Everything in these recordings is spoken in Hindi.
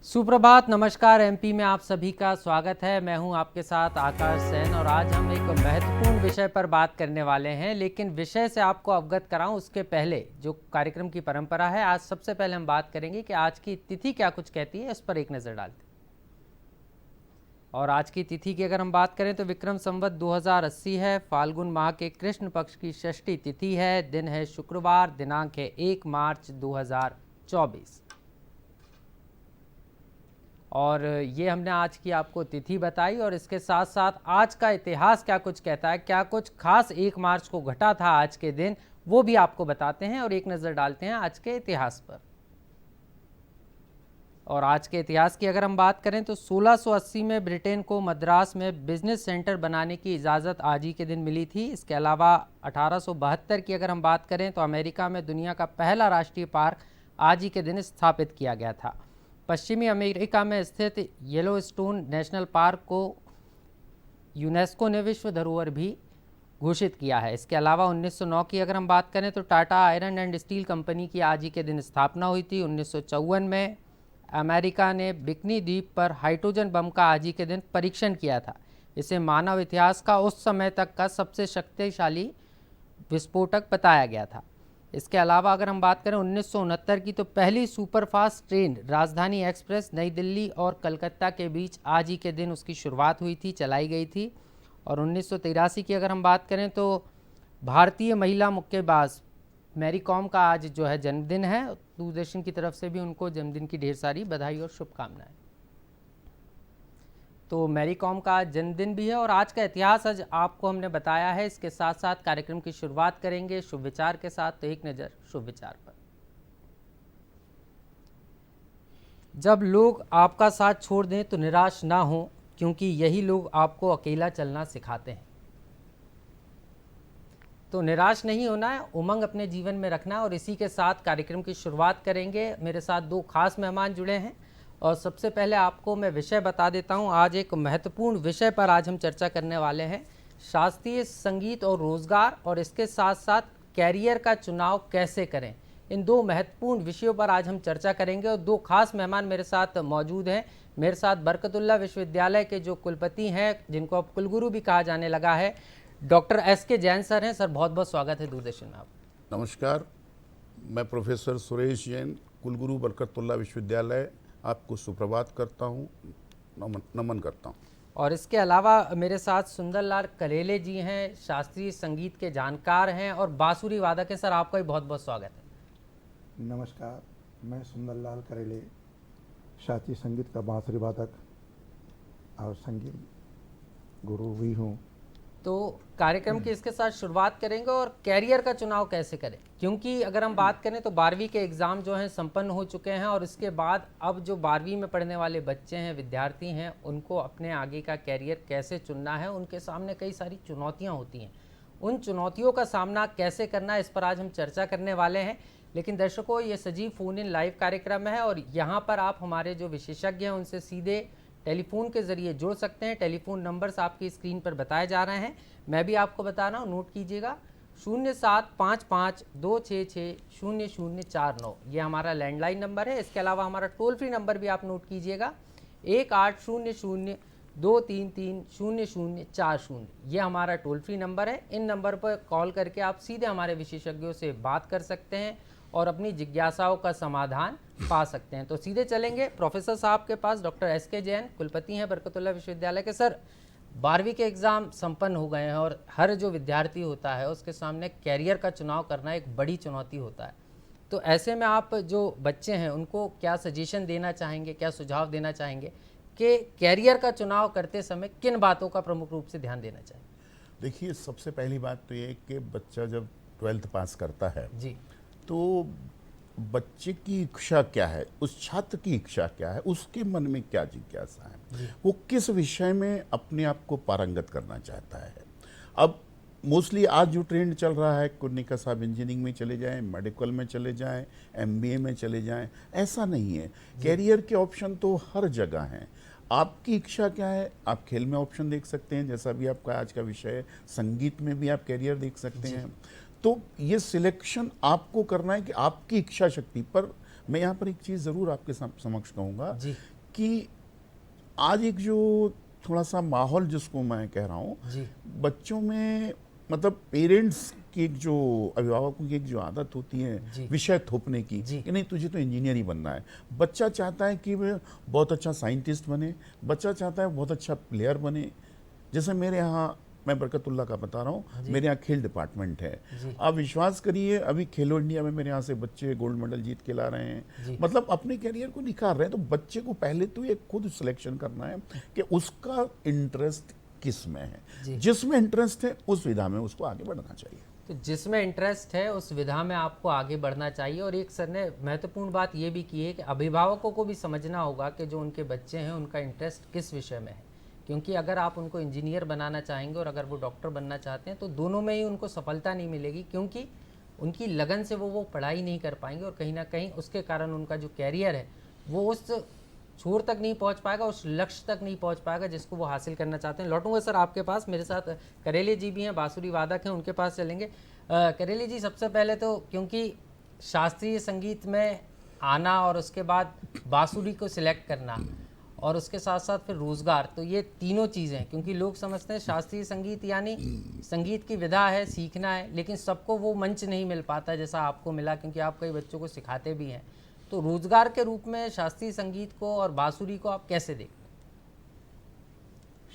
सुप्रभात, नमस्कार। एमपी में आप सभी का स्वागत है। मैं हूं आपके साथ आकाश सैन और आज हम एक महत्वपूर्ण विषय पर बात करने वाले हैं। लेकिन विषय से आपको अवगत कराऊं उसके पहले जो कार्यक्रम की परंपरा है, आज सबसे पहले हम बात करेंगे कि आज की तिथि क्या कुछ कहती है, इस पर एक नज़र डालते हैं। और आज की तिथि की अगर हम बात करें तो विक्रम संवत 2080 है, फाल्गुन माह के कृष्ण पक्ष की षष्ठी तिथि है, दिन है शुक्रवार, दिनांक है 1 मार्च 2024। और ये हमने आज की आपको तिथि बताई और इसके साथ साथ आज का इतिहास क्या कुछ कहता है, क्या कुछ खास 1 मार्च को घटा था आज के दिन, वो भी आपको बताते हैं और एक नज़र डालते हैं आज के इतिहास पर। और आज के इतिहास की अगर हम बात करें तो 1680 में ब्रिटेन को मद्रास में बिजनेस सेंटर बनाने की इजाज़त आज ही के दिन मिली थी। इसके अलावा 1872 की अगर हम बात करें तो अमेरिका में दुनिया का पहला राष्ट्रीय पार्क आज ही के दिन स्थापित किया गया था। पश्चिमी अमेरिका में स्थित येलोस्टोन नेशनल पार्क को यूनेस्को ने विश्व धरोहर भी घोषित किया है। इसके अलावा 1909 की अगर हम बात करें तो Tata iron and steel company की आज ही के दिन स्थापना हुई थी। 1954 में अमेरिका ने बिकनी द्वीप पर हाइड्रोजन बम का आज ही के दिन परीक्षण किया था। इसे मानव इतिहास का उस समय तक का सबसे शक्तिशाली विस्फोटक बताया गया था। इसके अलावा अगर हम बात करें 1969 की तो पहली सुपरफास्ट ट्रेन राजधानी एक्सप्रेस नई दिल्ली और कलकत्ता के बीच आज ही के दिन उसकी शुरुआत हुई थी, चलाई गई थी। और 1983 की अगर हम बात करें तो भारतीय महिला मुक्केबाज मैरी कॉम का आज जो है जन्मदिन है। दूरदर्शन की तरफ से भी उनको जन्मदिन की ढेर सारी बधाई और शुभकामनाएं। तो मैरी कॉम का जन्मदिन भी है और आज का इतिहास आज आपको हमने बताया है। इसके साथ साथ कार्यक्रम की शुरुआत करेंगे शुभ विचार के साथ। तो एक नज़र शुभ विचार पर। जब लोग आपका साथ छोड़ दें तो निराश ना हो, क्योंकि यही लोग आपको अकेला चलना सिखाते हैं। तो निराश नहीं होना है, उमंग अपने जीवन में रखना है। और इसी के साथ कार्यक्रम की शुरुआत करेंगे। मेरे साथ दो खास मेहमान जुड़े हैं और सबसे पहले आपको मैं विषय बता देता हूं। आज एक महत्वपूर्ण विषय पर आज हम चर्चा करने वाले हैं, शास्त्रीय संगीत और रोजगार, और इसके साथ साथ कैरियर का चुनाव कैसे करें। इन दो महत्वपूर्ण विषयों पर आज हम चर्चा करेंगे और दो खास मेहमान मेरे साथ मौजूद हैं। मेरे साथ बरकतुल्लाह विश्वविद्यालय के जो कुलपति हैं, जिनको अब कुलगुरु भी कहा जाने लगा है, डॉक्टर एस.के. जैन सर हैं। सर बहुत बहुत स्वागत है दूरदर्शन में आप। नमस्कार, मैं प्रोफेसर सुरेश जैन, कुलगुरु बरकतुल्लाह विश्वविद्यालय, आपको सुप्रभात करता हूँ, नमन करता हूँ। और इसके अलावा मेरे साथ सुंदरलाल करेले जी हैं, शास्त्रीय संगीत के जानकार हैं और बांसुरी वादक हैं। सर आपका भी बहुत बहुत स्वागत है। नमस्कार, मैं सुंदरलाल करेले, शास्त्रीय संगीत का बांसुरी वादक और संगीत गुरु भी हूँ। तो कार्यक्रम की इसके साथ शुरुआत करेंगे और कैरियर का चुनाव कैसे करें, क्योंकि अगर हम बात करें तो 12वीं के एग्ज़ाम जो हैं संपन्न हो चुके हैं और इसके बाद अब जो 12वीं में पढ़ने वाले बच्चे हैं, विद्यार्थी हैं, उनको अपने आगे का कैरियर कैसे चुनना है, उनके सामने कई सारी चुनौतियां होती हैं। उन चुनौतियों का सामना कैसे करना है, इस पर आज हम चर्चा करने वाले हैं। लेकिन दर्शकों, ये सजीव फ़ोन इन लाइव कार्यक्रम है और यहाँ पर आप हमारे जो विशेषज्ञ हैं उनसे सीधे टेलीफोन के ज़रिए जुड़ सकते हैं। टेलीफोन नंबर्स आपकी स्क्रीन पर बताए जा रहे हैं, मैं भी आपको बता रहा हूँ, नोट कीजिएगा। 0755260049, ये हमारा लैंडलाइन नंबर है। इसके अलावा हमारा टोल फ्री नंबर भी आप नोट कीजिएगा, 1800-233-0040, ये हमारा टोल फ्री नंबर है। इन नंबर पर कॉल करके आप सीधे हमारे विशेषज्ञों से बात कर सकते हैं और अपनी जिज्ञासाओं का समाधान पा सकते हैं। तो सीधे चलेंगे प्रोफेसर साहब के पास। Doctor S K. जैन कुलपति हैं बरकतुल्लाह विश्वविद्यालय के। सर 12वीं के एग्ज़ाम संपन्न हो गए हैं और हर जो विद्यार्थी होता है उसके सामने कैरियर का चुनाव करना एक बड़ी चुनौती होता है। तो ऐसे में आप जो बच्चे हैं उनको क्या सजेशन देना चाहेंगे, क्या सुझाव देना चाहेंगे कि कैरियर का चुनाव करते समय किन बातों का प्रमुख रूप से ध्यान देना चाहिए? देखिए, सबसे पहली बात तो ये कि बच्चा जब 12th पास करता है जी, तो बच्चे की इच्छा क्या है, उस छात्र की इच्छा क्या है, उसके मन में क्या जिज्ञासा है, वो किस विषय में अपने आप को पारंगत करना चाहता है। अब मोस्टली आज जो ट्रेंड चल रहा है, कुन्निका साहब इंजीनियरिंग में चले जाएं, मेडिकल में चले जाएं, एमबीए में चले जाएं, ऐसा नहीं है। कैरियर के ऑप्शन तो हर जगह हैं। आपकी इच्छा क्या है, आप खेल में ऑप्शन देख सकते हैं, जैसा भी आपका आज का विषय है, संगीत में भी आप कैरियर देख सकते हैं। तो ये सिलेक्शन आपको करना है कि आपकी इच्छा शक्ति पर। मैं यहाँ पर एक चीज़ ज़रूर आपके समक्ष कहूँगा कि आज एक जो थोड़ा सा माहौल जिसको मैं कह रहा हूँ, जी बच्चों में मतलब पेरेंट्स की एक जो अभिभावकों की एक जो आदत होती जी। है विषय थोपने की जी। कि नहीं तुझे तो इंजीनियर ही बनना है। बच्चा चाहता है कि वह बहुत अच्छा साइंटिस्ट बने, बच्चा चाहता है बहुत अच्छा प्लेयर बने। जैसे मेरे यहाँ, मैं बरकतुल्लाह का बता रहा हूँ, जी। मेरे यहाँ खेल डिपार्टमेंट है। जी। आप विश्वास करिए, अभी खेलो इंडिया में मेरे यहाँ से बच्चे गोल्ड मेडल जीत के ला रहे हैं, जी। मतलब अपने करियर को निखार रहे हैं। तो बच्चे को पहले तो ये खुद सिलेक्शन करना है कि उसका इंटरेस्ट किस में है, जी। जिसमें इंटरेस्ट है उस विधा में उसको आगे बढ़ना चाहिए। तो जिसमें इंटरेस्ट है उस विधा में आपको आगे बढ़ना चाहिए। और एक सर ने महत्वपूर्ण बात ये भी की है कि अभिभावकों को भी समझना होगा कि जो उनके बच्चे हैं उनका इंटरेस्ट किस विषय में है, क्योंकि अगर आप उनको इंजीनियर बनाना चाहेंगे और अगर वो डॉक्टर बनना चाहते हैं तो दोनों में ही उनको सफलता नहीं मिलेगी, क्योंकि उनकी लगन से वो पढ़ाई नहीं कर पाएंगे और कहीं ना कहीं उसके कारण उनका जो कैरियर है वो उस छोर तक नहीं पहुंच पाएगा, उस लक्ष्य तक नहीं पहुंच पाएगा जिसको वो हासिल करना चाहते हैं। लौटूंगा सर आपके पास, मेरे साथ करेले जी भी हैं, बांसुरी वादक हैं, उनके पास चलेंगे। करेले जी, सबसे पहले तो क्योंकि शास्त्रीय संगीत में आना और उसके बाद बांसुरी को सिलेक्ट करना और उसके साथ साथ फिर रोज़गार, तो ये तीनों चीज़ें, क्योंकि लोग समझते हैं शास्त्रीय संगीत यानी संगीत की विधा है, सीखना है, लेकिन सबको वो मंच नहीं मिल पाता जैसा आपको मिला, क्योंकि आप कई बच्चों को सिखाते भी हैं। तो रोजगार के रूप में शास्त्रीय संगीत को और बांसुरी को आप कैसे देखते हैं?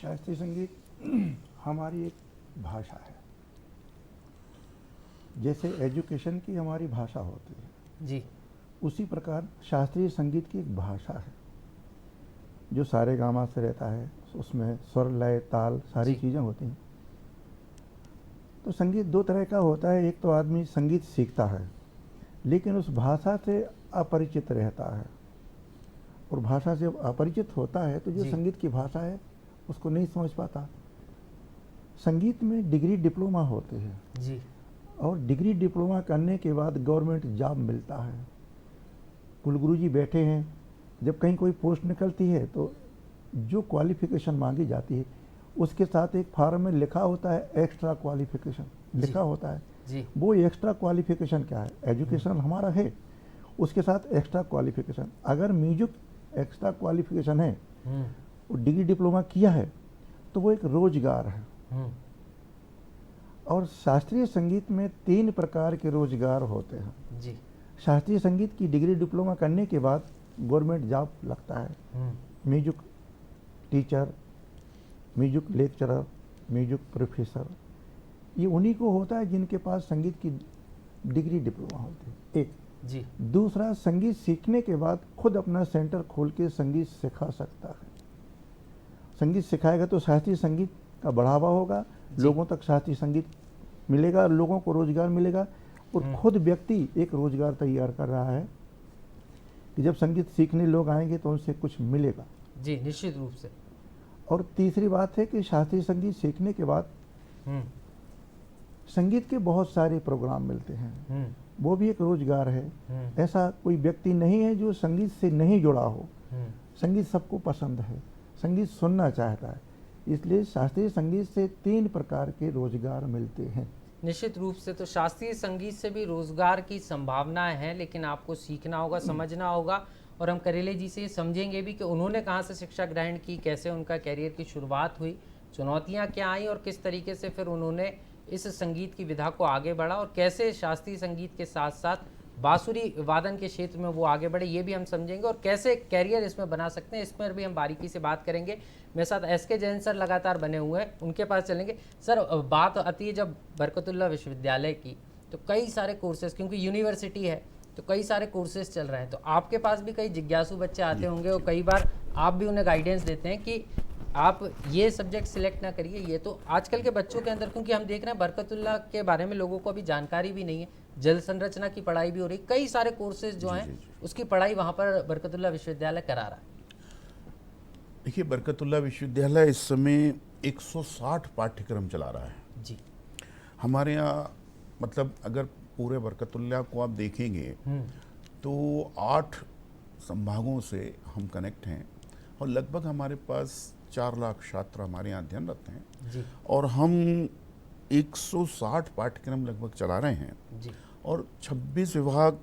शास्त्रीय संगीत हमारी एक भाषा है, जैसे एजुकेशन की हमारी भाषा होती है जी। उसी प्रकार शास्त्रीय संगीत की एक भाषा है जो सारे गामा से रहता है, उसमें स्वर लय ताल सारी चीज़ें होती हैं। तो संगीत दो तरह का होता है, एक तो आदमी संगीत सीखता है लेकिन उस भाषा से अपरिचित रहता है, और भाषा से अपरिचित होता है तो जो संगीत की भाषा है उसको नहीं समझ पाता। संगीत में डिग्री डिप्लोमा होते हैं जी। और डिग्री डिप्लोमा करने के बाद गवर्नमेंट जॉब मिलता है। कुलगुरु जी बैठे हैं, जब कहीं कोई पोस्ट निकलती है तो जो क्वालिफिकेशन मांगी जाती है उसके साथ एक फॉर्म में लिखा होता है एक्स्ट्रा क्वालिफिकेशन लिखा होता है जी। वो एक्स्ट्रा क्वालिफिकेशन क्या है? एजुकेशन हमारा है, उसके साथ एक्स्ट्रा क्वालिफिकेशन। अगर म्यूजिक एक्स्ट्रा क्वालिफिकेशन है, वो डिग्री डिप्लोमा किया है, तो वो एक रोजगार है। और शास्त्रीय संगीत में 3 प्रकार के रोजगार होते हैं जी। शास्त्रीय संगीत की डिग्री डिप्लोमा करने के बाद गवर्नमेंट जॉब लगता है। Music teacher, music lecturer, music professor, ये उन्हीं को होता है जिनके पास संगीत की डिग्री डिप्लोमा होती है। एक जी। दूसरा, संगीत सीखने के बाद खुद अपना सेंटर खोल के संगीत सिखा सकता है। संगीत सिखाएगा तो शास्त्रीय संगीत का बढ़ावा होगा, लोगों तक शास्त्रीय संगीत मिलेगा, लोगों को रोजगार मिलेगा, और खुद व्यक्ति एक रोजगार तैयार कर रहा है कि जब संगीत सीखने लोग आएंगे तो उनसे कुछ मिलेगा। जी, निश्चित रूप से। और तीसरी बात है कि शास्त्रीय संगीत सीखने के बाद संगीत के बहुत सारे प्रोग्राम मिलते हैं, वो भी एक रोजगार है। ऐसा कोई व्यक्ति नहीं है जो संगीत से नहीं जुड़ा हो। संगीत सबको पसंद है, संगीत सुनना चाहता है, इसलिए शास्त्रीय संगीत से 3 प्रकार के रोजगार मिलते हैं। निश्चित रूप से। तो शास्त्रीय संगीत से भी रोजगार की संभावनाएं हैं, लेकिन आपको सीखना होगा, समझना होगा। और हम करेले जी से समझेंगे भी कि उन्होंने कहाँ से शिक्षा ग्रहण की, कैसे उनका कैरियर की शुरुआत हुई, चुनौतियाँ क्या आई और किस तरीके से फिर उन्होंने इस संगीत की विधा को आगे बढ़ा, और कैसे शास्त्रीय संगीत के साथ साथ बांसुरी वादन के क्षेत्र में वो आगे बढ़े, ये भी हम समझेंगे। और कैसे कैरियर इसमें बना सकते हैं, इस पर भी हम बारीकी से बात करेंगे। मेरे साथ एसके जैन सर लगातार बने हुए हैं, उनके पास चलेंगे। सर, बात आती है जब बरकतुल्लाह विश्वविद्यालय की, तो कई सारे कोर्सेज, क्योंकि यूनिवर्सिटी है तो कई सारे कोर्सेज चल रहे हैं, तो आपके पास भी कई जिज्ञासु बच्चे आते होंगे और कई बार आप भी उन्हें गाइडेंस देते हैं कि आप ये सब्जेक्ट सिलेक्ट ना करिए। ये तो आजकल के बच्चों के अंदर, क्योंकि हम देख रहे हैं बरकतुल्लाह के बारे में लोगों को अभी जानकारी भी नहीं है, जल संरचना की पढ़ाई भी हो रही, कई सारे कोर्सेज जो हैं उसकी पढ़ाई वहाँ पर बरकतुल्लाह विश्वविद्यालय करा रहा है। देखिए, बरकतुल्लाह विश्वविद्यालय इस समय 160 पाठ्यक्रम चला रहा है जी। हमारे यहाँ। मतलब अगर पूरे बरकतुल्लाह को आप देखेंगे तो 8 संभागों से हम कनेक्ट हैं, और लगभग हमारे पास 4 लाख छात्र हमारे यहाँ अध्ययनरत हैं जी। और हम 160 पाठ्यक्रम लगभग चला रहे हैं जी। और 26 विभाग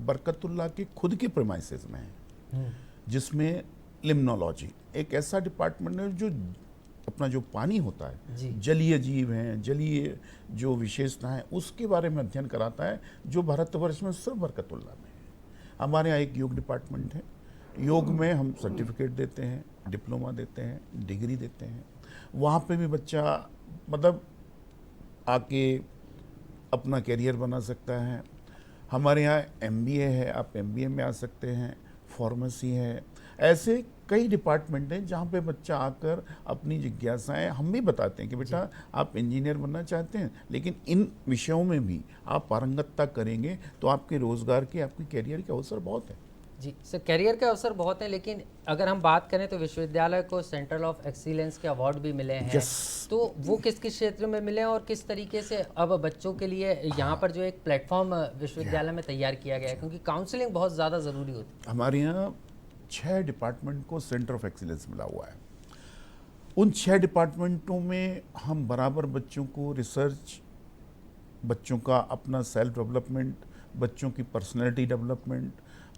बरकतुल्लाह के खुद के प्रेमाइसेस में हैं, जिसमें लिम्नोलॉजी एक ऐसा डिपार्टमेंट है जो अपना जो पानी होता है, जी। जलीय जीव हैं, जलीय जो विशेषता है उसके बारे में अध्ययन कराता है, जो भारतवर्ष में सर्व बरकतुल्लाह में है। हमारे यहाँ एक योग डिपार्टमेंट है, योग में हम सर्टिफिकेट देते हैं, डिप्लोमा देते हैं, डिग्री देते हैं। वहाँ पे भी बच्चा मतलब आके अपना करियर बना सकता है। हमारे यहाँ एमबीए है, आप एमबीए में आ सकते हैं, फार्मेसी है, ऐसे कई डिपार्टमेंट हैं जहाँ पे बच्चा आकर अपनी जिज्ञासाएं हम भी बताते हैं कि बेटा आप इंजीनियर बनना चाहते हैं, लेकिन इन विषयों में भी आप पारंगतता करेंगे तो आपके रोजगार के, आपके करियर के अवसर बहुत हैं। जी सर, करियर के अवसर बहुत हैं, लेकिन अगर हम बात करें तो विश्वविद्यालय को सेंट्रल ऑफ एक्सीलेंस के अवार्ड भी मिले हैं। Yes. तो वो किस किस क्षेत्र में मिले हैं और किस तरीके से अब बच्चों के लिए यहाँ पर जो एक प्लेटफॉर्म विश्वविद्यालय में तैयार किया गया है, क्योंकि काउंसलिंग बहुत ज़्यादा ज़रूरी होती है। हमारे यहाँ 6 डिपार्टमेंट को सेंटर ऑफ एक्सीलेंस मिला हुआ है। उन 6 डिपार्टमेंटों में हम बराबर बच्चों को रिसर्च, बच्चों का अपना सेल्फ डेवलपमेंट, बच्चों की पर्सनैलिटी डेवलपमेंट,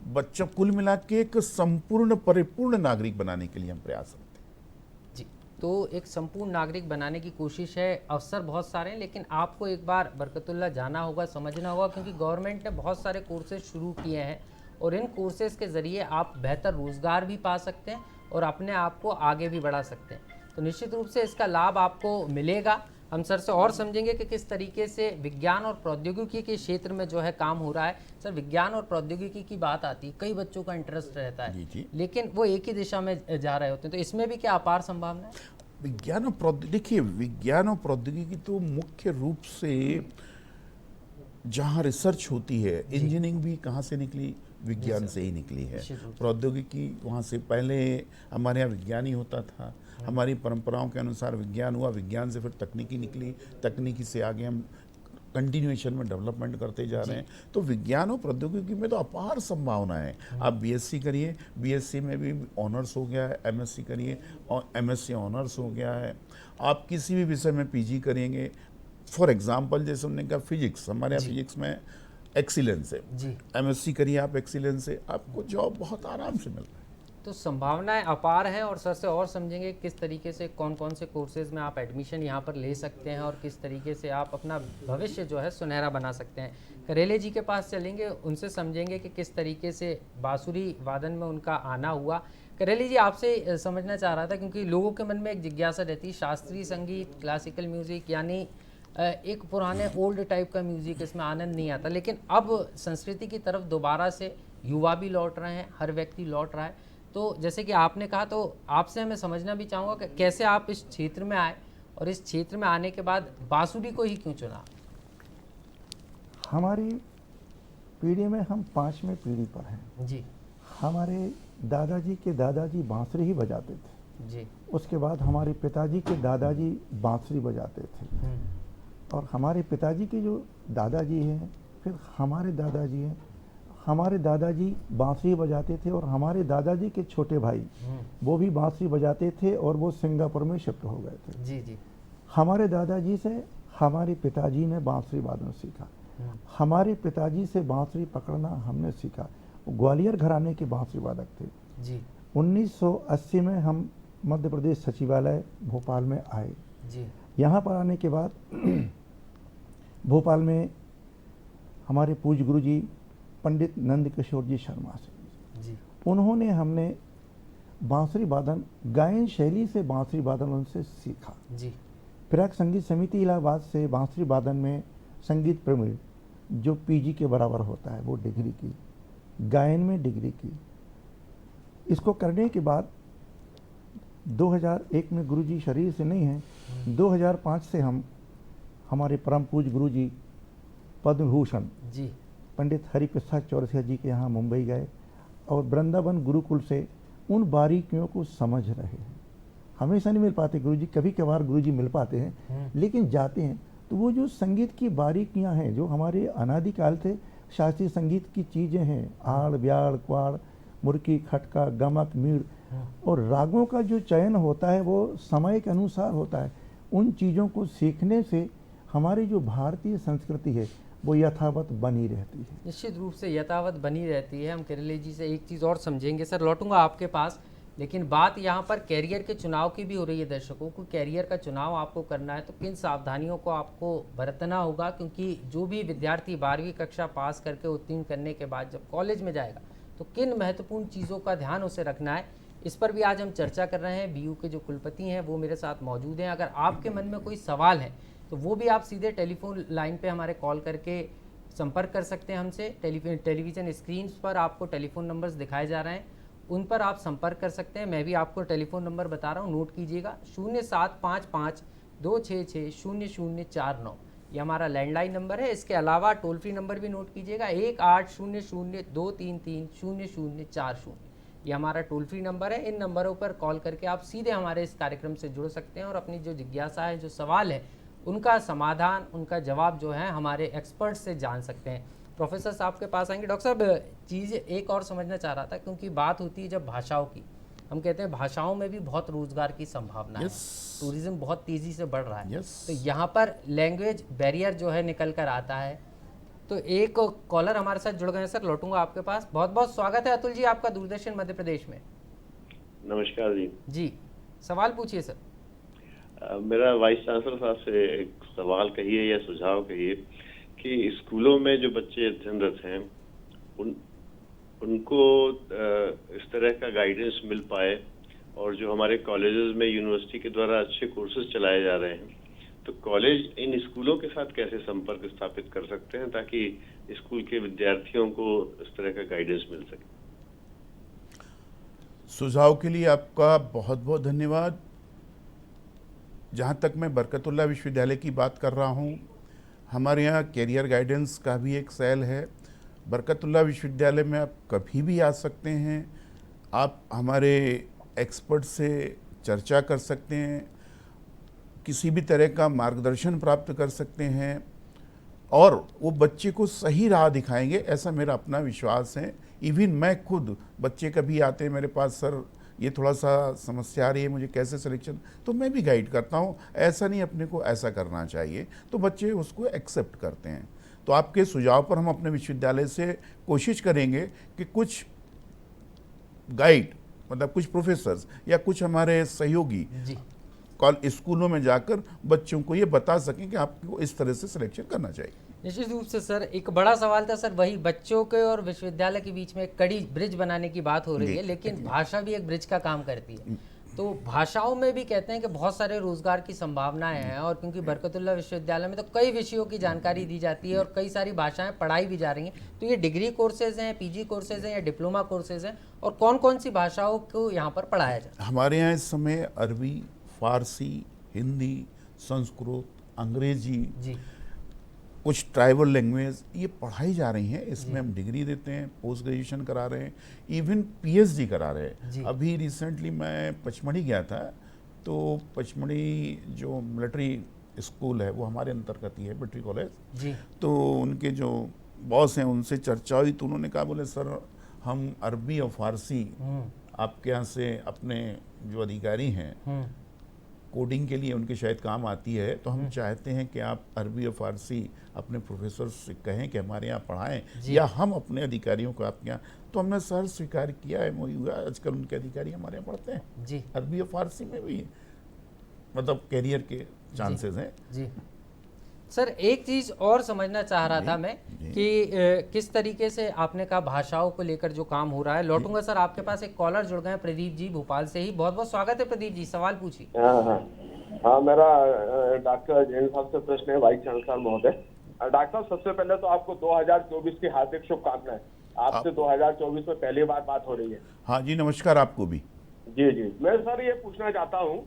बच्चा कुल मिला के एक संपूर्ण परिपूर्ण नागरिक बनाने के लिए हम प्रयास करते हैं। जी, तो एक संपूर्ण नागरिक बनाने की कोशिश है। अवसर बहुत सारे हैं, लेकिन आपको एक बार बरकतुल्लाह जाना होगा, समझना होगा, क्योंकि गवर्नमेंट ने बहुत सारे कोर्सेज शुरू किए हैं और इन कोर्सेज के ज़रिए आप बेहतर रोज़गार भी पा सकते हैं और अपने आप को आगे भी बढ़ा सकते हैं। तो निश्चित रूप से इसका लाभ आपको मिलेगा। हम सर से और समझेंगे कि किस तरीके से विज्ञान और प्रौद्योगिकी के क्षेत्र में जो है काम हो रहा है। सर, विज्ञान और प्रौद्योगिकी की बात आती है, कई बच्चों का इंटरेस्ट रहता है, जी। लेकिन वो एक ही दिशा में जा रहे होते हैं, तो इसमें भी क्या अपार संभावना है? विज्ञान और प्रौद्योगिकी, देखिए विज्ञान और प्रौद्योगिकी तो मुख्य रूप से जहाँ रिसर्च होती है, इंजीनियरिंग भी कहाँ से निकली? विज्ञान से ही निकली है। प्रौद्योगिकी वहाँ से पहले हमारे यहाँ विज्ञान ही होता था, हमारी परंपराओं के अनुसार विज्ञान हुआ, विज्ञान से फिर तकनीकी निकली, तकनीकी से आगे हम कंटिन्यूएशन में डेवलपमेंट करते जा रहे हैं। तो विज्ञान और प्रौद्योगिकी में तो अपार संभावना है। आप बीएससी करिए, बीएससी में भी ऑनर्स हो गया है, एमएससी करिए और एमएससी ऑनर्स हो गया है। आप किसी भी विषय में पीजी करेंगे, फॉर एग्जाम्पल जैसे हमने कहा फिजिक्स, हमारे यहाँ फिजिक्स में एक्सीलेंस है, एमएससी करिए आप एक्सीलेंस से, आपको जॉब बहुत आराम से मिल रहा है। तो संभावनाएं अपार हैं और सर से और समझेंगे किस तरीके से कौन कौन से कोर्सेज में आप एडमिशन यहाँ पर ले सकते हैं और किस तरीके से आप अपना भविष्य जो है सुनहरा बना सकते हैं। करेले जी के पास चलेंगे, उनसे समझेंगे कि किस तरीके से बांसुरी वादन में उनका आना हुआ। करेले जी, आपसे समझना चाह रहा था, क्योंकि लोगों के मन में एक जिज्ञासा रहती है, शास्त्रीय संगीत, क्लासिकल म्यूज़िक, यानी एक पुराने ओल्ड टाइप का म्यूज़िक, इसमें आनंद नहीं आता, लेकिन अब संस्कृति की तरफ दोबारा से युवा भी लौट रहे हैं, हर व्यक्ति लौट रहा है। तो जैसे कि आपने कहा, तो आपसे मैं समझना भी चाहूँगा कि कैसे आप इस क्षेत्र में आए और इस क्षेत्र में आने के बाद बांसुरी को ही क्यों चुना? हमारी पीढ़ी में हम 5वें पीढ़ी पर हैं जी। हमारे दादाजी के दादाजी बांसुरी ही बजाते थे जी। उसके बाद हमारे पिताजी के दादाजी बांसुरी बजाते थे और हमारे पिताजी के जो दादाजी हैं, फिर हमारे दादाजी हैं, हमारे दादाजी बांसुरी बजाते थे और हमारे दादाजी के छोटे भाई वो भी बांसुरी बजाते थे और वो सिंगापुर में शिफ्ट हो गए थे। जी जी। हमारे दादाजी से हमारे पिताजी ने बांसुरी वादन सीखा, हमारे पिताजी से बांसुरी पकड़ना हमने सीखा। ग्वालियर घराने के बांसुरी वादक थे। जी। 1980 में हम मध्य प्रदेश सचिवालय भोपाल में आए। जी। यहाँ पर आने के बाद भोपाल में हमारे पूज्य गुरु जी पंडित नंद किशोर जी शर्मा से जी। उन्होंने हमने बांसुरी वादन, गायन शैली से बांसुरी वादन उनसे सीखा। जी। प्रयाग संगीत समिति इलाहाबाद से बांसुरी वादन में संगीत प्रवीण जो पीजी के बराबर होता है वो डिग्री की, गायन में डिग्री की। इसको करने के बाद 2001 में गुरुजी शरीर से नहीं हैं, 2005 से हम हमारे परम पूज्य गुरुजी पद्म भूषण जी पंडित हरिप्रसाद चौरसिया जी के यहाँ मुंबई गए और वृंदावन गुरुकुल से उन बारीकियों को समझ रहे हैं। हमेशा नहीं मिल पाते गुरुजी, कभी कभार गुरुजी मिल पाते हैं, लेकिन जाते हैं तो वो जो संगीत की बारीकियां हैं, जो हमारे अनादिकाल से शास्त्रीय संगीत की चीज़ें हैं, आड़ ब्याड़ क्वाड़ मुर्की खटका गमक मीड़ और रागों का जो चयन होता है वो समय के अनुसार होता है। उन चीज़ों को सीखने से हमारी जो भारतीय संस्कृति है वो यथावत बनी रहती है। निश्चित रूप से यथावत बनी रहती है। हम करेले जी से एक चीज़ और समझेंगे। सर, लौटूंगा आपके पास लेकिन बात यहाँ पर कैरियर के चुनाव की भी हो रही है दर्शकों को। कैरियर का चुनाव आपको करना है तो किन सावधानियों को आपको बरतना होगा, क्योंकि जो भी विद्यार्थी 12वीं कक्षा पास करके उत्तीर्ण करने के बाद जब कॉलेज में जाएगा तो किन महत्वपूर्ण चीज़ों का ध्यान उसे रखना है, इस पर भी आज हम चर्चा कर रहे हैं। बीयू के जो कुलपति हैं वो मेरे साथ मौजूद हैं। अगर आपके मन में कोई सवाल है तो वो भी आप सीधे टेलीफोन लाइन पे हमारे कॉल करके संपर्क कर सकते हैं हमसे। टेलीविज़न स्क्रीन पर आपको टेलीफोन नंबर्स दिखाए जा रहे हैं, उन पर आप संपर्क कर सकते हैं। मैं भी आपको टेलीफोन नंबर बता रहा हूँ, नोट कीजिएगा 0755-266-0049, ये हमारा लैंडलाइन नंबर है। इसके अलावा टोल फ्री नंबर भी नोट कीजिएगा 1800-233-0040, ये हमारा टोल फ्री नंबर है। इन नंबरों पर कॉल करके आप सीधे हमारे इस कार्यक्रम से जुड़ सकते हैं और अपनी जो जिज्ञासा है, जो सवाल है, उनका समाधान, उनका जवाब जो है हमारे एक्सपर्ट से जान सकते हैं। प्रोफेसर साहब के पास आएंगे। डॉक्टर साहब, चीज़ एक और समझना चाह रहा था, क्योंकि बात होती है जब भाषाओं की, हम कहते हैं भाषाओं में भी बहुत रोजगार की संभावना है, टूरिज्म बहुत तेज़ी से बढ़ रहा है, तो यहाँ पर लैंग्वेज बैरियर जो है निकल कर आता है। तो एक कॉलर हमारे साथ जुड़ गए हैं सर, लौटूंगा आपके पास। बहुत बहुत स्वागत है अतुल जी आपका दूरदर्शन मध्य प्रदेश में। नमस्कार जी, सवाल पूछिए सर। मेरा वाइस चांसलर साहब से एक सवाल कहिए या सुझाव कहिए कि स्कूलों में जो बच्चे अध्ययनरत हैं उनको इस तरह का गाइडेंस मिल पाए, और जो हमारे कॉलेजेस में यूनिवर्सिटी के द्वारा अच्छे कोर्सेज चलाए जा रहे हैं, तो कॉलेज इन स्कूलों के साथ कैसे संपर्क स्थापित कर सकते हैं ताकि स्कूल के विद्यार्थियों को इस तरह का गाइडेंस मिल सके। सुझाव के लिए आपका बहुत बहुत धन्यवाद। जहाँ तक मैं बरकतुल्लाह विश्वविद्यालय की बात कर रहा हूँ, हमारे यहाँ कैरियर गाइडेंस का भी एक सेल है। बरकतुल्लाह विश्वविद्यालय में आप कभी भी आ सकते हैं, आप हमारे एक्सपर्ट से चर्चा कर सकते हैं, किसी भी तरह का मार्गदर्शन प्राप्त कर सकते हैं और वो बच्चे को सही राह दिखाएंगे, ऐसा मेरा अपना विश्वास है। इवन मैं खुद, बच्चे कभी आते हैं मेरे पास, सर ये थोड़ा सा समस्या आ रही है, मुझे कैसे सिलेक्शन, तो मैं भी गाइड करता हूँ, ऐसा नहीं अपने को ऐसा करना चाहिए, तो बच्चे उसको एक्सेप्ट करते हैं। तो आपके सुझाव पर हम अपने विश्वविद्यालय से कोशिश करेंगे कि कुछ गाइड, मतलब कुछ प्रोफेसर्स या कुछ हमारे सहयोगी स्कूलों में जाकर बच्चों को ये बता सकें कि आपको इस तरह से सिलेक्शन करना चाहिए। निश्चित रूप से सर, एक बड़ा सवाल था सर, वही बच्चों के और विश्वविद्यालय के बीच में एक कड़ी ब्रिज बनाने की बात हो रही है, लेकिन भाषा भी एक ब्रिज का काम करती है। तो भाषाओं में भी कहते हैं कि बहुत सारे रोजगार की संभावनाएं हैं, और क्योंकि बरकतुल्लाह विश्वविद्यालय में तो कई विषयों की जानकारी दी जाती है और कई सारी भाषाएं पढ़ाई भी जा रही हैं। तो ये डिग्री कोर्सेज हैं, पीजी कोर्सेज हैं या डिप्लोमा कोर्सेज हैं, और कौन कौन सी भाषाओं को यहाँ पर पढ़ाया जाता है? हमारे यहाँ इस समय अरबी, फारसी, हिंदी, संस्कृत, अंग्रेजी, कुछ ट्राइबल लैंग्वेज ये पढ़ाई जा रही हैं। इसमें हम डिग्री देते हैं, पोस्ट ग्रेजुएशन करा रहे हैं, इवन पीएचडी करा रहे हैं। अभी रिसेंटली मैं पचमढ़ी गया था, तो पचमढ़ी जो मिलिट्री स्कूल है वो हमारे अंतर्गत ही है, मिलिट्री कॉलेज। तो उनके जो बॉस हैं उनसे चर्चा हुई, तो उन्होंने कहा, बोले सर हम अरबी और फारसी आपके यहाँ से, अपने जो अधिकारी हैं कोडिंग के लिए उनके शायद काम आती है, तो हम चाहते हैं कि आप अरबी और फारसी अपने प्रोफेसर से कहें कि हमारे यहाँ पढ़ाएं, या हम अपने अधिकारियों को आपके यहाँ। तो हमने सर स्वीकार किया है, हुआ आजकल उनके अधिकारी हमारे यहाँ पढ़ते हैं अरबी और फारसी में भी, मतलब कैरियर के चांसेस हैं। जी सर, एक चीज़ और समझना चाह रहा था मैं कि किस तरीके से आपने कहा भाषाओं को लेकर जो काम हो रहा है। लौटूंगा सर आपके पास, एक कॉलर जुड़ गए प्रदीप जी भोपाल से ही। बहुत बहुत स्वागत है प्रदीप जी, सवाल पूछिए। हाँ, मेरा डॉक्टर जैन साहब से प्रश्न है, वाइस चांसलर महोदय। डॉक्टर साहब, सबसे पहले तो आपको 2024 की हार्दिक शुभकामनाएं। आपसे 2024 में पहली बार बात हो रही है। हाँ जी, नमस्कार आपको भी। जी, मैं सर ये पूछना चाहता हूँ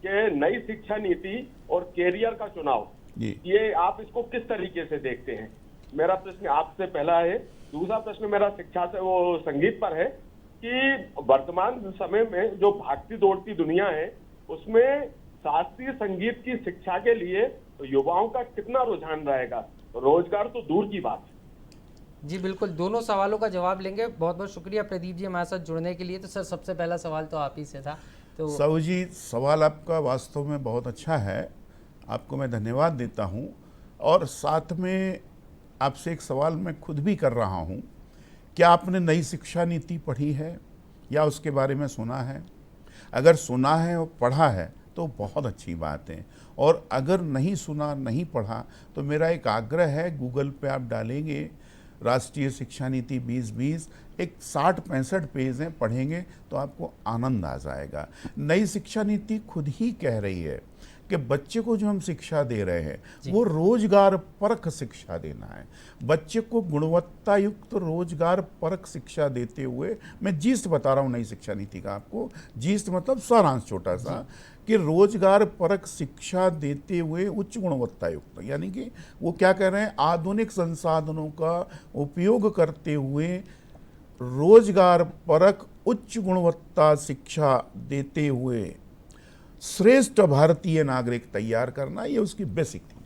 कि नई शिक्षा नीति और कैरियर का चुनाव, ये आप इसको किस तरीके से देखते हैं? मेरा प्रश्न आपसे पहला है। दूसरा प्रश्न मेरा शिक्षा से, वो संगीत पर है कि वर्तमान समय में जो भागती दौड़ती दुनिया है उसमें शास्त्रीय संगीत की शिक्षा के लिए युवाओं का कितना रुझान रहेगा? रोजगार तो दूर की बात है। जी बिल्कुल, दोनों सवालों का जवाब लेंगे। बहुत बहुत शुक्रिया प्रदीप जी हमारे साथ जुड़ने के लिए। तो सर, सबसे पहला सवाल तो आप ही से था। तो साहू जी, सवाल आपका वास्तव में बहुत अच्छा है, आपको मैं धन्यवाद देता हूं। और साथ में आपसे एक सवाल मैं खुद भी कर रहा हूं, क्या आपने नई शिक्षा नीति पढ़ी है या उसके बारे में सुना है? अगर सुना है और पढ़ा है तो बहुत अच्छी बात है, और अगर नहीं सुना नहीं पढ़ा तो मेरा एक आग्रह है, गूगल पे आप डालेंगे राष्ट्रीय शिक्षा नीति 2020, एक 60-65 पेज हैं, पढ़ेंगे तो आपको आनंद आ जाएगा। नई शिक्षा नीति खुद ही कह रही है कि बच्चे को जो हम शिक्षा दे रहे हैं वो रोजगार परक शिक्षा देना है। बच्चे को गुणवत्ता युक्त रोजगार परक शिक्षा देते हुए, मैं जीस्ट बता रहा हूँ नई शिक्षा नीति का आपको, जीस्ट मतलब सारांश छोटा सा, कि रोजगार परक शिक्षा देते हुए उच्च गुणवत्ता युक्त, यानी कि वो क्या कह रहे हैं, आधुनिक संसाधनों का उपयोग करते हुए रोजगार परक उच्च गुणवत्ता शिक्षा देते हुए श्रेष्ठ भारतीय नागरिक तैयार करना, ये उसकी बेसिक थी।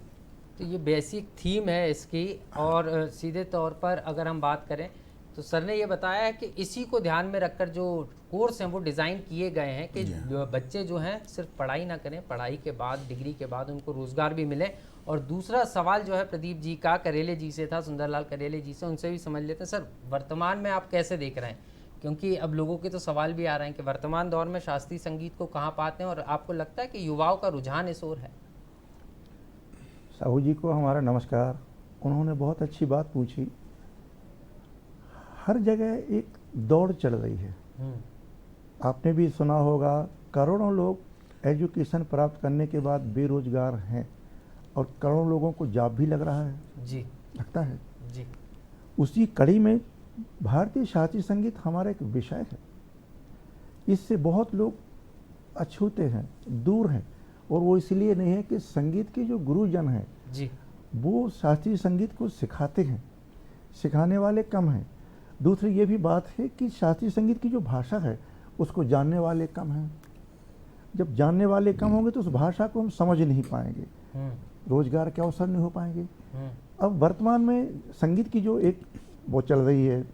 तो ये बेसिक थीम है इसकी। और सीधे तौर पर अगर हम बात करें तो सर ने ये बताया है कि इसी को ध्यान में रखकर जो कोर्स हैं वो डिज़ाइन किए गए हैं कि बच्चे जो हैं सिर्फ पढ़ाई ना करें, पढ़ाई के बाद, डिग्री के बाद उनको रोज़गार भी मिले। और दूसरा सवाल जो है प्रदीप जी का करेले जी से था, सुंदरलाल करेले जी से, उनसे भी समझ लेते हैं। सर, वर्तमान में आप कैसे देख रहे हैं, क्योंकि अब लोगों के तो सवाल भी आ रहे हैं कि वर्तमान दौर में शास्त्रीय संगीत को कहाँ पाते हैं, और आपको लगता है कि युवाओं का रुझान इस ओर है? साहू जी को हमारा नमस्कार। उन्होंने बहुत अच्छी बात पूछी। हर जगह एक दौड़ चल रही है। आपने भी सुना होगा, करोड़ों लोग एजुकेशन प्राप्त करने के बाद बेरोजगार हैं और करोड़ों लोगों को जॉब भी लग रहा है। जी, लगता है जी। उसी कड़ी में भारतीय शास्त्रीय संगीत हमारा एक विषय है। इससे बहुत लोग अछूते हैं, दूर हैं, और वो इसलिए नहीं है कि संगीत के जो गुरुजन हैं जी, वो शास्त्रीय संगीत को सिखाते हैं, सिखाने वाले कम हैं। दूसरी ये भी बात है कि शास्त्रीय संगीत की जो भाषा है उसको जानने वाले कम हैं। जब जानने वाले कम होंगे तो उस भाषा को हम समझ नहीं पाएंगे, रोजगार के अवसर नहीं हो पाएंगे। अब वर्तमान में संगीत की जो एक वो चल रही है,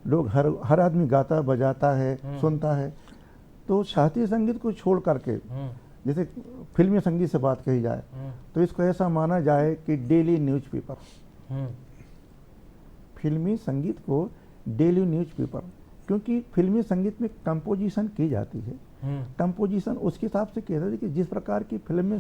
लोग हर आदमी गाता बजाता है, सुनता है, तो शास्त्रीय संगीत को छोड़ करके जैसे फिल्मी संगीत से बात कही जाए तो इसको ऐसा माना जाए कि डेली न्यूज़पेपर, फिल्मी संगीत को डेली न्यूज़पेपर, क्योंकि फिल्मी संगीत में कंपोजिशन की जाती है। कंपोजिशन उसके हिसाब से किया जाता है कि जिस प्रकार की फिल्म में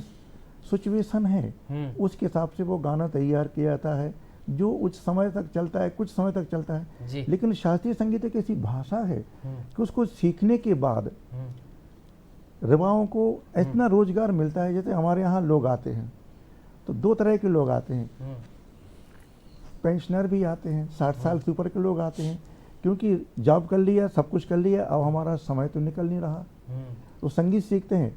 सिचुएशन है उसके हिसाब से वो गाना तैयार किया जाता है, जो उच्च समय तक चलता है, कुछ समय तक चलता है। लेकिन शास्त्रीय संगीत एक ऐसी भाषा है कि उसको सीखने के बाद युवाओं को इतना रोजगार मिलता है। जैसे हमारे यहाँ लोग आते हैं तो दो तरह के लोग आते हैं, पेंशनर भी आते हैं, 60 साल से ऊपर के लोग आते हैं, क्योंकि जॉब कर लिया, सब कुछ कर लिया, अब हमारा समय तो निकल नहीं रहा, तो संगीत सीखते हैं।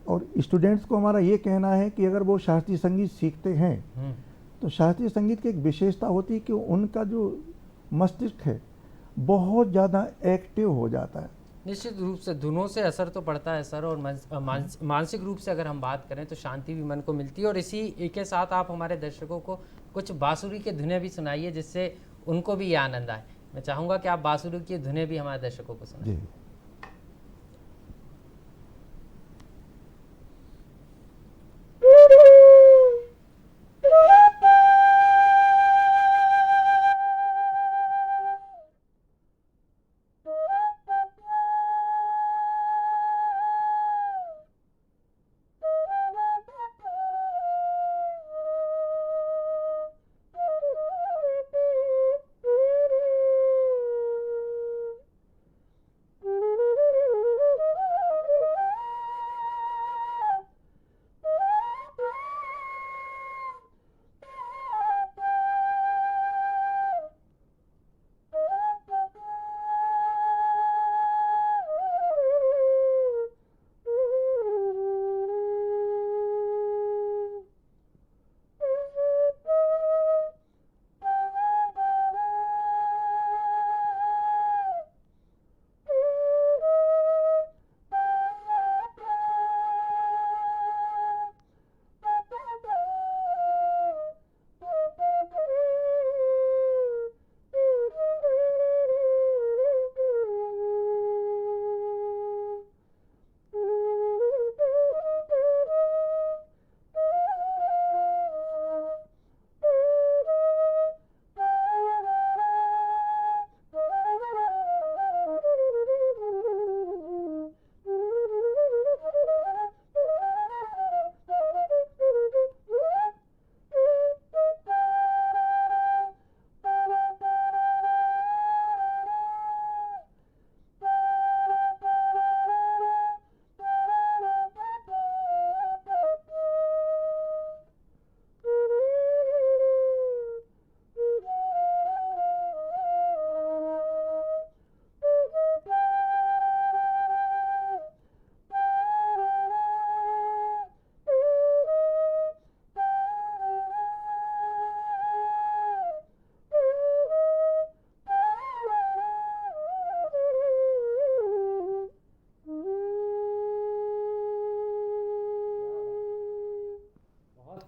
और स्टूडेंट्स को हमारा ये कहना है कि अगर वो शास्त्रीय संगीत सीखते हैं तो शास्त्रीय संगीत की एक विशेषता होती है कि उनका जो मस्तिष्क है बहुत ज़्यादा एक्टिव हो जाता है। निश्चित रूप से धुनों से असर तो पड़ता है सर, और मानसिक रूप से अगर हम बात करें तो शांति भी मन को मिलती है। और इसी के साथ आप हमारे दर्शकों को कुछ बांसुरी के धुनें भी सुनाइए जिससे उनको भी ये आनंद आए। मैं चाहूँगा कि आप बांसुरी की धुनें भी हमारे दर्शकों को सुनाएं। जी।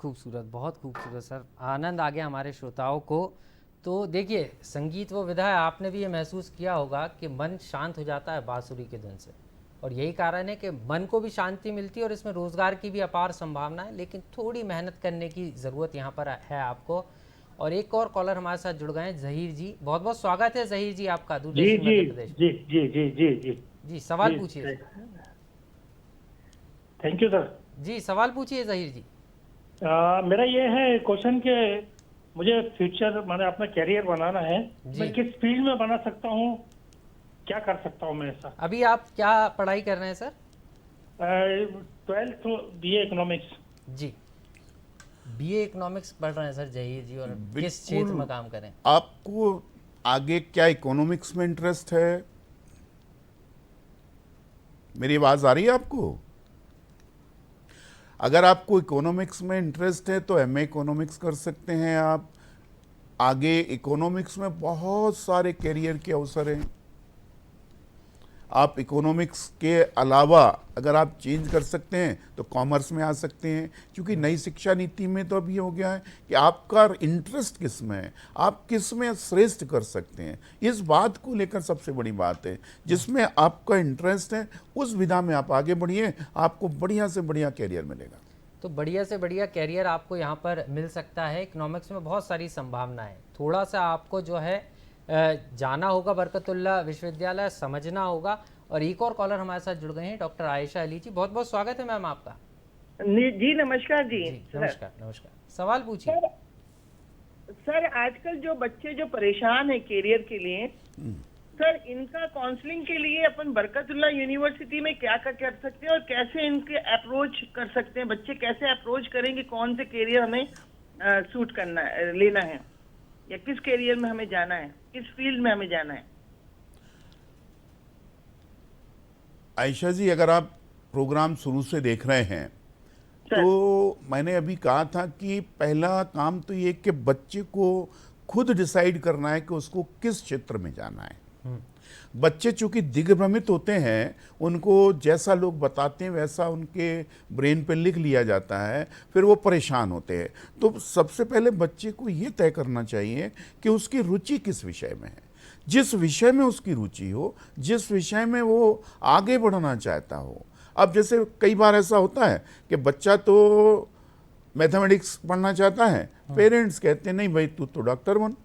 बहुत खूबसूरत सर, आनंद आ गया हमारे श्रोताओं को। तो देखिए, संगीत वो विधा है, आपने भी ये महसूस किया होगा कि मन शांत हो जाता है बांसुरी के धुन से, और यही कारण है कि मन को भी शांति मिलती है और इसमें रोज़गार की भी अपार संभावना है, लेकिन थोड़ी मेहनत करने की ज़रूरत यहाँ पर है आपको। और एक और कॉलर हमारे साथ जुड़ गए हैं, जहीर जी। बहुत बहुत स्वागत है जहीर जी आपका दूरदर्शन मध्य प्रदेश। जी जी जी जी जी जी सवाल पूछिए। Thank you sir. जी सवाल पूछिए जहीर जी। मेरा ये है क्वेश्चन कि मुझे फ्यूचर मैंने अपना कैरियर बनाना है, मैं किस फील्ड में बना सकता हूँ, क्या कर सकता हूँ मैं ऐसा? अभी आप क्या पढ़ाई कर रहे हैं सर? 12th BA economics. जी, BA इकोनॉमिक्स पढ़ रहे हैं सर जहीर जी, और किस क्षेत्र में काम करें? आपको आगे क्या इकोनॉमिक्स में इंटरेस्ट है? मेरी आवाज आ रही है आपको? अगर आपको इकोनॉमिक्स में इंटरेस्ट है तो MA इकोनॉमिक्स कर सकते हैं आप। आगे इकोनॉमिक्स में बहुत सारे करियर के अवसर हैं। आप इकोनॉमिक्स के अलावा अगर आप चेंज कर सकते हैं तो कॉमर्स में आ सकते हैं, क्योंकि नई शिक्षा नीति में तो अभी हो गया है कि आपका इंटरेस्ट किस में है, आप किस में श्रेष्ठ कर सकते हैं। इस बात को लेकर सबसे बड़ी बात है, जिसमें आपका इंटरेस्ट है उस विधा में आप आगे बढ़िए, आपको बढ़िया से बढ़िया कैरियर मिलेगा। तो बढ़िया से बढ़िया कैरियर आपको यहाँ पर मिल सकता है। इकोनॉमिक्स में बहुत सारी संभावनाएं, थोड़ा सा आपको जो है जाना होगा बरकतुल्लाह विश्वविद्यालय, समझना होगा। और एक और कॉलर हमारे साथ जुड़ गए हैं, डॉक्टर आयशा अली जी। बहुत बहुत स्वागत है मैम आपका। जी नमस्कार जी। नमस्कार नमस्कार, सवाल पूछिए। सर आजकल जो बच्चे जो परेशान है कैरियर के लिए, सर इनका काउंसलिंग के लिए अपन बरकतुल्लाह यूनिवर्सिटी में क्या कर सकते हैं और कैसे इनके अप्रोच कर सकते हैं? बच्चे कैसे अप्रोच करेंगे, कौन से कैरियर हमें सूट करना है, लेना है, या किस कैरियर में हमें जाना है, किस फील्ड में हमें जाना है? आयशा जी, अगर आप प्रोग्राम शुरू से देख रहे हैं तो मैंने अभी कहा था कि पहला काम तो ये कि बच्चे को खुद डिसाइड करना है कि उसको किस क्षेत्र में जाना है। बच्चे चूंकि दिग्भ्रमित होते हैं, उनको जैसा लोग बताते हैं वैसा उनके ब्रेन पे लिख लिया जाता है, फिर वो परेशान होते हैं। तो सबसे पहले बच्चे को ये तय करना चाहिए कि उसकी रुचि किस विषय में है। जिस विषय में उसकी रुचि हो, जिस विषय में वो आगे बढ़ना चाहता हो। अब जैसे कई बार ऐसा होता है कि बच्चा तो मैथमेटिक्स पढ़ना चाहता है, पेरेंट्स कहते हैं नहीं भाई तू तो डॉक्टर बन,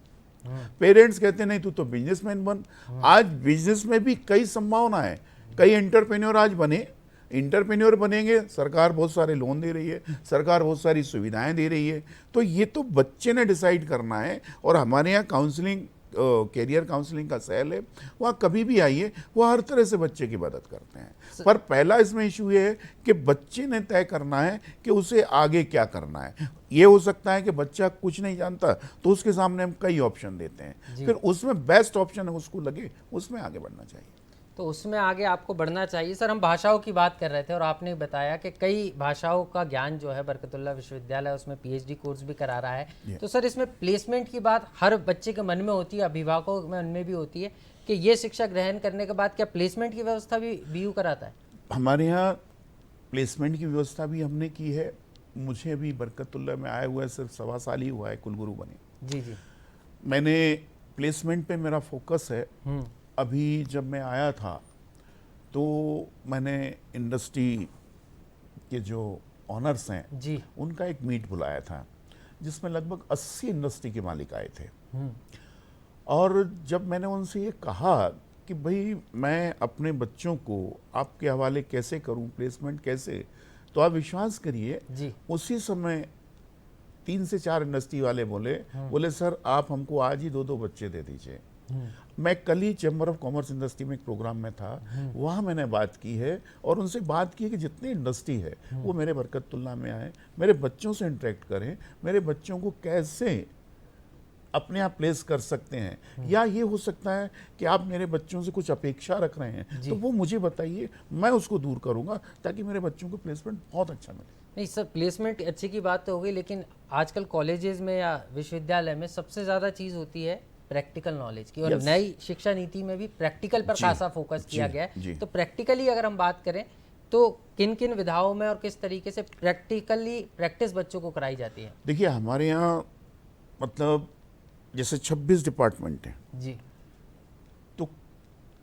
पेरेंट्स कहते हैं नहीं तू तो बिजनेसमैन बन। आज बिजनेस में भी कई संभावना है, कई एंटरप्रेन्योर आज बने, इंटरप्रेन्योर बनेंगे, सरकार बहुत सारे लोन दे रही है, सरकार बहुत सारी सुविधाएं दे रही है। तो ये तो बच्चे ने डिसाइड करना है। और हमारे यहाँ काउंसलिंग, कैरियर काउंसलिंग का सेल है, वहाँ कभी भी आइए, वो हर तरह से बच्चे की मदद करते हैं। पर पहला इसमें इशू ये है कि बच्चे ने तय करना है कि उसे आगे क्या करना है। ये हो सकता है कि बच्चा कुछ नहीं जानता तो उसके सामने हम कई ऑप्शन देते हैं, फिर उसमें बेस्ट ऑप्शन है उसको लगे, उसमें आगे बढ़ना चाहिए। तो उसमें आगे आपको बढ़ना चाहिए। सर हम भाषाओं की बात कर रहे थे और आपने बताया कि कई भाषाओं का ज्ञान जो है बरकतुल्लाह विश्वविद्यालय उसमें PhD कोर्स भी करा रहा है। तो सर इसमें प्लेसमेंट की बात हर बच्चे के मन में होती है, अभिभावकों में उनमें भी होती है कि ये शिक्षा ग्रहण करने के बाद क्या प्लेसमेंट की व्यवस्था भी BU कराता है? हमारे यहाँ प्लेसमेंट की व्यवस्था भी हमने की है। मुझे अभी बरकतुल्लाह में आए हुए सिर्फ 1.25 साल ही हुआ है कुलगुरु बने। जी जी, मैंने प्लेसमेंट पे मेरा फोकस है। अभी जब मैं आया था तो मैंने इंडस्ट्री के जो ऑनर्स हैं जी, उनका एक मीट बुलाया था जिसमें लगभग 80 इंडस्ट्री के मालिक आए थे। और जब मैंने उनसे ये कहा कि भाई मैं अपने बच्चों को आपके हवाले कैसे करूं, प्लेसमेंट कैसे, तो आप विश्वास करिए उसी समय 3 से 4 इंडस्ट्री वाले बोले सर आप हमको आज ही 2-2 बच्चे दे दीजिए। मैं कल ही चैम्बर ऑफ कॉमर्स इंडस्ट्री में एक प्रोग्राम में था, वहाँ मैंने बात की है और उनसे बात की है कि जितनी इंडस्ट्री है वो मेरे बरकतुल्लाह में आए, मेरे बच्चों से इंटरेक्ट करें, मेरे बच्चों को कैसे अपने आप प्लेस कर सकते हैं। या ये हो सकता है कि आप मेरे बच्चों से कुछ अपेक्षा रख रहे हैं तो वो मुझे बताइए, मैं उसको दूर करूंगा ताकि मेरे बच्चों को प्लेसमेंट बहुत अच्छा मिले। नहीं सर, प्लेसमेंट अच्छी की बात तो हो गई, लेकिन आजकल कॉलेजेस में या विश्वविद्यालय में सबसे ज़्यादा चीज़ होती है प्रैक्टिकल नॉलेज की। और नई शिक्षा नीति में भी प्रैक्टिकल पर खासा फोकस किया गया है। तो प्रैक्टिकली अगर हम बात करें तो किन किन विधाओं में और किस तरीके से प्रैक्टिकली प्रैक्टिस बच्चों को कराई जाती है? देखिए हमारे यहाँ मतलब जैसे 26 डिपार्टमेंट हैं जी तो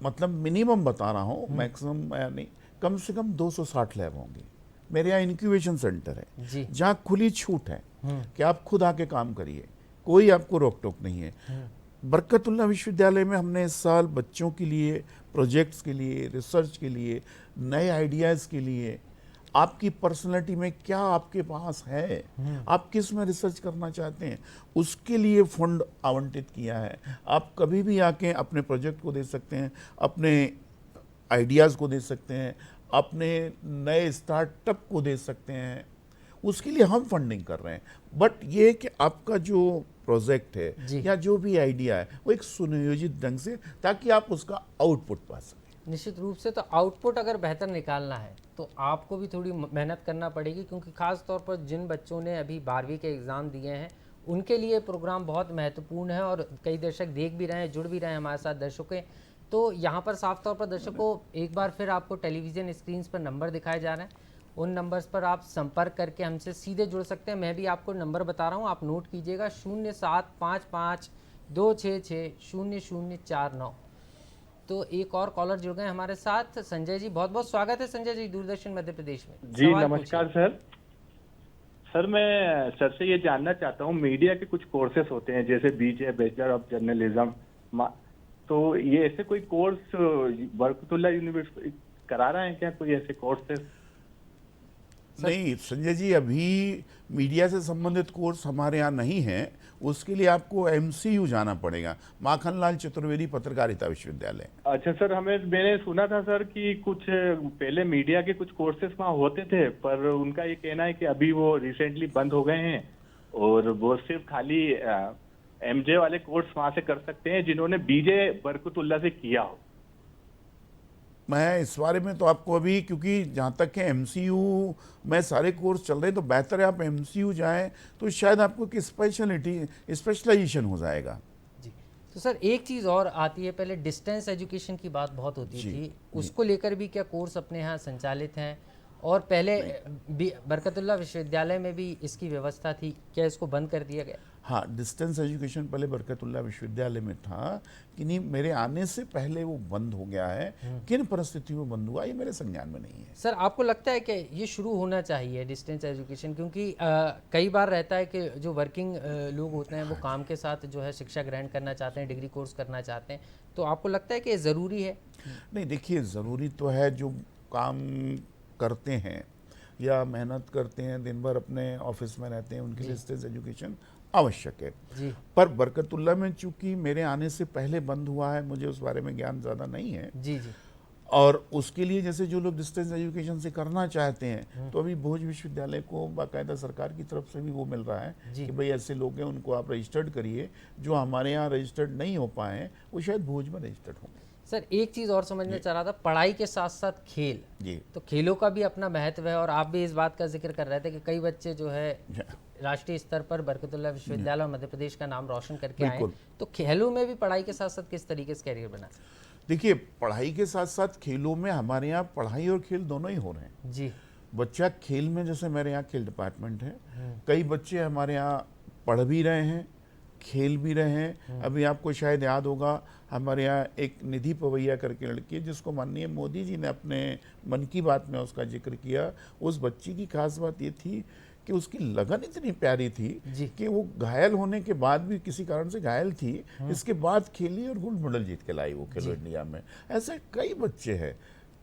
मतलब मिनिमम बता रहा हूँ, मैक्सिमम नहीं, कम से कम 260 लैब होंगी। मेरे यहाँ इंक्यूबेशन सेंटर है जी जहाँ खुली छूट है कि आप खुद आके काम करिए, कोई आपको रोक टोक नहीं है। बरकतुल्ला विश्वविद्यालय में हमने इस साल बच्चों के लिए, प्रोजेक्ट्स के लिए, रिसर्च के लिए, नए आइडियाज़ के लिए, आपकी पर्सनैलिटी में क्या आपके पास है, आप किस में रिसर्च करना चाहते हैं, उसके लिए फंड आवंटित किया है। आप कभी भी आके अपने प्रोजेक्ट को दे सकते हैं, अपने आइडियाज़ को दे सकते हैं, अपने नए स्टार्टअप को दे सकते हैं। उसके लिए हम फंडिंग कर रहे हैं। बट ये कि आपका जो प्रोजेक्ट है या जो भी आइडिया है वो एक सुनियोजित ढंग से, ताकि आप उसका आउटपुट पा सकें। निश्चित रूप से। तो आउटपुट अगर बेहतर निकालना है तो आपको भी थोड़ी मेहनत करना पड़ेगी, क्योंकि ख़ास तौर पर जिन बच्चों ने अभी 12वीं के एग्ज़ाम दिए हैं उनके लिए प्रोग्राम बहुत महत्वपूर्ण है। और कई दर्शक देख भी रहे हैं, जुड़ भी रहे हैं हमारे साथ दर्शकों। तो यहाँ पर साफ तौर पर दर्शकों एक बार फिर आपको टेलीविज़न स्क्रीन्स पर नंबर दिखाए जा रहे हैं, उन नंबर्स पर आप संपर्क करके हमसे सीधे जुड़ सकते हैं। मैं भी आपको नंबर बता रहा हूँ, आप नोट कीजिएगा 0755-266-0049। तो एक और कॉलर जुड़ गए हमारे साथ, संजय जी। बहुत बहुत स्वागत है संजय जी, दूरदर्शन मध्य प्रदेश में। जी नमस्कार सर। सर मैं सर से ये जानना चाहता हूँ, मीडिया के कुछ कोर्सेस होते हैं जैसे बीजे बैचलर ऑफ जर्नलिज्म, तो ये ऐसे कोई कोर्स बरकतुल्ला यूनिवर्सिटी करा रहे हैं क्या, कोई ऐसे कोर्सेस? नहीं संजय जी, अभी मीडिया से संबंधित कोर्स हमारे यहाँ नहीं है। उसके लिए आपको MCU जाना पड़ेगा, माखनलाल चतुर्वेदी पत्रकारिता विश्वविद्यालय। अच्छा सर, मैंने सुना था सर कि कुछ पहले मीडिया के कुछ कोर्सेस वहाँ होते थे, पर उनका ये कहना है कि अभी वो रिसेंटली बंद हो गए हैं और वो सिर्फ खाली MJ वाले कोर्स वहाँ से कर सकते हैं जिन्होंने BJ बरकतुल्ला से किया हो। मैं इस बारे में तो आपको अभी, क्योंकि जहाँ तक है MCU में सारे कोर्स चल रहे हैं, तो बेहतर है आप MCU जाएं, तो शायद आपको एक स्पेशलाइजेशन हो जाएगा। जी। तो सर एक चीज़ और आती है, पहले डिस्टेंस एजुकेशन की बात बहुत होती थी, उसको लेकर भी क्या कोर्स अपने यहाँ संचालित हैं? और पहले बरकतुल्ला विश्वविद्यालय में भी इसकी व्यवस्था थी, क्या इसको बंद कर दिया गया? हाँ, डिस्टेंस एजुकेशन पहले बरकतुल्ला विश्वविद्यालय में था कि नहीं, मेरे आने से पहले वो बंद हो गया है। किन परिस्थितियों में बंद हुआ ये मेरे संज्ञान में नहीं है। सर आपको लगता है कि ये शुरू होना चाहिए डिस्टेंस एजुकेशन? क्योंकि कई बार रहता है कि जो वर्किंग लोग होते हैं वो काम के साथ जो है शिक्षा ग्रहण करना चाहते हैं, डिग्री कोर्स करना चाहते हैं, तो आपको लगता है कि ये ज़रूरी है? नहीं, देखिए ज़रूरी तो है, जो काम करते हैं या मेहनत करते हैं, दिन भर अपने ऑफिस में रहते हैं, उनके लिए डिस्टेंस एजुकेशन आवश्यक है। जी। पर बरकतुल्ला में चूंकि मेरे आने से पहले बंद हुआ है, मुझे उस बारे में ज्ञान ज़्यादा नहीं है। जी जी। और उसके लिए जैसे जो लोग डिस्टेंस एजुकेशन से करना चाहते हैं, तो अभी भोज विश्वविद्यालय को बाकायदा सरकार की तरफ से भी वो मिल रहा है कि भाई ऐसे लोग हैं, उनको आप रजिस्टर्ड करिए। जो हमारे यहाँ रजिस्टर्ड नहीं हो पाए हैं वो शायद भोज में रजिस्टर्ड होंगे। सर एक चीज़ और समझना चाह रहा था, पढ़ाई के साथ साथ खेल, जी, तो खेलों का भी अपना महत्व है, और आप भी इस बात का जिक्र कर रहे थे कि कई बच्चे जो है राष्ट्रीय स्तर पर बरकतुल्ला विश्वविद्यालय और मध्य प्रदेश का नाम रोशन करके आए, तो खेलों में भी पढ़ाई के साथ साथ किस तरीके से कैरियर बना? देखिए पढ़ाई के साथ साथ खेलों में हमारे यहाँ पढ़ाई और खेल दोनों ही हो रहे हैं। जी। बच्चा खेल में, जैसे मेरे यहाँ खेल डिपार्टमेंट है, कई बच्चे हमारे यहाँ पढ़ भी रहे हैं, खेल भी रहे हैं। अभी आपको शायद याद होगा, हमारे यहाँ एक निधि पवैया करके लड़की है जिसको माननीय मोदी जी ने अपने मन की बात में उसका जिक्र किया। उस बच्ची की खास बात ये थी कि उसकी लगन इतनी प्यारी थी कि वो घायल होने के बाद भी, किसी कारण से घायल थी, इसके बाद खेली और गोल्ड मेडल जीत के लाई वो खेलो इंडिया में। ऐसे कई बच्चे हैं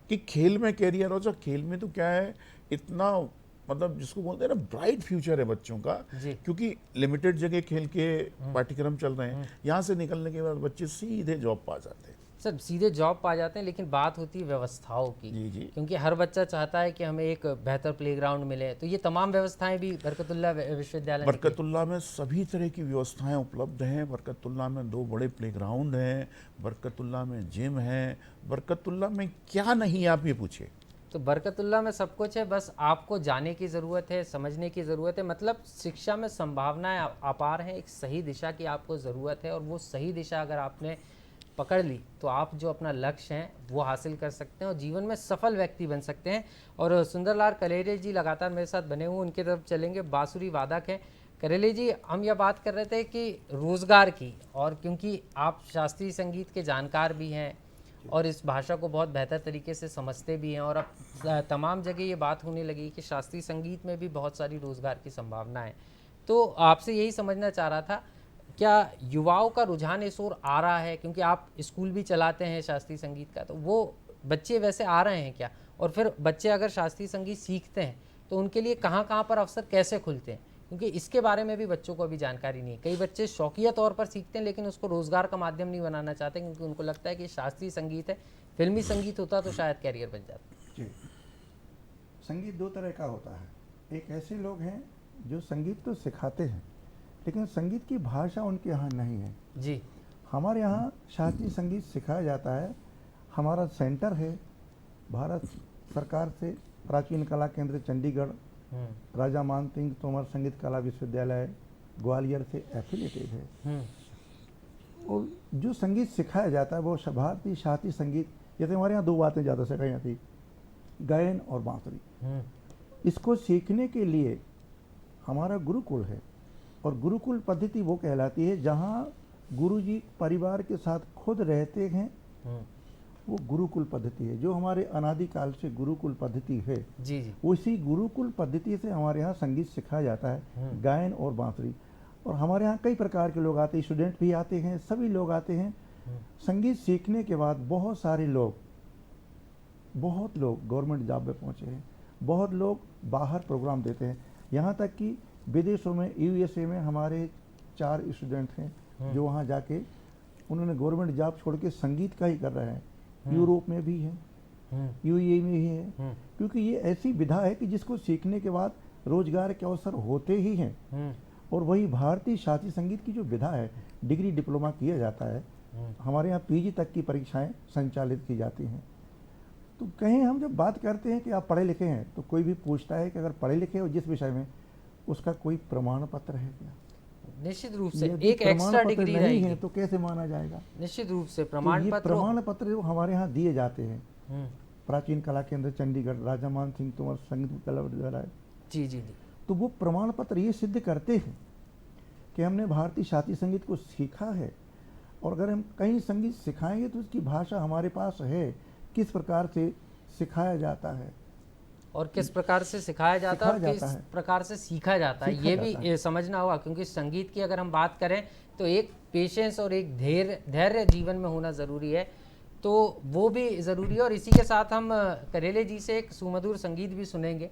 कि खेल में कैरियर हो जाए। खेल में तो क्या है, इतना मतलब जिसको बोलते हैं ना ब्राइट फ्यूचर है बच्चों का, क्योंकि लिमिटेड जगह खेल के पाठ्यक्रम चल रहे हैं। यहाँ से निकलने के बाद बच्चे सीधे जॉब पा जाते हैं। सर सीधे जॉब पा जाते हैं, लेकिन बात होती है व्यवस्थाओं की। जी। क्योंकि हर बच्चा चाहता है कि हमें एक बेहतर प्लेग्राउंड मिले, तो ये तमाम व्यवस्थाएं भी बरकतुल्ला विश्वविद्यालय बरकतुल्ला में सभी तरह की व्यवस्थाएं उपलब्ध हैं। बरकतुल्ला में 2 बड़े प्लेग्राउंड हैं, बरकतुल्ला में जिम है, बरकतुल्ला में क्या नहीं आप ये पूछे। तो बरकतुल्ला में सब कुछ है, बस आपको जाने की ज़रूरत है, समझने की ज़रूरत है। मतलब शिक्षा में संभावनाएं अपार हैं, एक सही दिशा की आपको ज़रूरत है, और वो सही दिशा अगर आपने पकड़ ली तो आप जो अपना लक्ष्य है वो हासिल कर सकते हैं और जीवन में सफल व्यक्ति बन सकते हैं। और सुंदरलाल कलेरे जी लगातार मेरे साथ बने हुए, उनकी तरफ चलेंगे। बांसुरी वादक हैं करेले जी, हम यह बात कर रहे थे कि रोज़गार की, और क्योंकि आप शास्त्रीय संगीत के जानकार भी हैं और इस भाषा को बहुत बेहतर तरीके से समझते भी हैं, और अब तमाम जगह ये बात होने लगी कि शास्त्रीय संगीत में भी बहुत सारी रोज़गार की संभावना है। तो आपसे यही समझना चाह रहा था, क्या युवाओं का रुझान इस ओर आ रहा है? क्योंकि आप स्कूल भी चलाते हैं शास्त्रीय संगीत का, तो वो बच्चे वैसे आ रहे हैं क्या? और फिर बच्चे अगर शास्त्रीय संगीत सीखते हैं तो उनके लिए कहाँ कहाँ पर अवसर कैसे खुलते हैं? क्योंकि इसके बारे में भी बच्चों को अभी जानकारी नहीं है। कई बच्चे शौकिया तौर पर सीखते हैं लेकिन उसको रोज़गार का माध्यम नहीं बनाना चाहते, क्योंकि उनको लगता है कि शास्त्रीय संगीत है, फिल्मी संगीत होता तो शायद कैरियर बन जाता। जी, संगीत दो तरह का होता है। एक ऐसे लोग हैं जो संगीत तो सिखाते हैं लेकिन संगीत की भाषा उनके यहाँ नहीं है। जी, हमारे यहाँ शास्त्रीय संगीत सिखाया जाता है। हमारा सेंटर है भारत सरकार से प्राचीन कला केंद्र चंडीगढ़, राजा मान सिंह तोमर संगीत कला विश्वविद्यालय ग्वालियर से एफिलिएटेड है। और जो संगीत सिखाया जाता है वो भारतीय शास्त्रीय संगीत, जैसे हमारे यहाँ दो बातें ज़्यादा सिखाई जाती, गायन और बांसुरी। इसको सीखने के लिए हमारा गुरुकुल है, और गुरुकुल पद्धति वो कहलाती है जहाँ गुरुजी परिवार के साथ खुद रहते हैं, वो गुरुकुल पद्धति है। जो हमारे अनादिकाल से गुरुकुल पद्धति है, जी जी, उसी गुरुकुल पद्धति से हमारे यहाँ संगीत सिखाया जाता है, गायन और बांसुरी। और हमारे यहाँ कई प्रकार के लोग आते हैं, स्टूडेंट भी आते हैं, सभी लोग आते हैं। संगीत सीखने के बाद बहुत सारे लोग, बहुत लोग गवर्नमेंट जॉब में पहुँचे हैं, बहुत लोग बाहर प्रोग्राम देते हैं। यहाँ तक कि विदेशों में, यूएसए में हमारे 4 स्टूडेंट हैं जो वहाँ जाके उन्होंने गवर्नमेंट जॉब छोड़ के संगीत का ही कर रहे हैं। यूरोप में भी है, यूएई में भी है, क्योंकि ये ऐसी विधा है कि जिसको सीखने के बाद रोजगार के अवसर होते ही हैं। और वही भारतीय शास्त्रीय संगीत की जो विधा है, डिग्री डिप्लोमा किया जाता है, हमारे यहाँ पीजी तक की परीक्षाएं संचालित की जाती हैं। तो कहीं हम जब बात करते हैं कि आप पढ़े लिखे हैं, तो कोई भी पूछता है कि अगर पढ़े लिखे हो जिस विषय में, उसका कोई प्रमाण पत्र है क्या? निश्चित रूप से यदि एक एक्स्ट्रा प्रमाण पत्र डिग्री नहीं रहेगी है तो कैसे माना जाएगा? निश्चित रूप से तो प्रमाण ये पत्र। प्रमाण पत्र जो हमारे यहाँ दिए जाते हैं, प्राचीन कला केंद्र चंडीगढ़, राजा मान सिंह तोमर संगीत कला विश्वविद्यालय, जी जी जी, तो वो प्रमाण पत्र ये सिद्ध करते हैं कि हमने भारतीय शास्त्रीय संगीत को सीखा है। और अगर हम कहीं संगीत सिखाएंगे तो उसकी भाषा हमारे पास है, किस प्रकार से सिखाया जाता है और किस प्रकार से सिखाया जाता है और किस प्रकार से सीखा जाता है, ये भी समझना होगा। क्योंकि संगीत की अगर हम बात करें तो एक पेशेंस और एक धैर्य जीवन में होना ज़रूरी है, तो वो भी ज़रूरी है। और इसी के साथ हम करेले जी से एक सुमधुर संगीत भी सुनेंगे,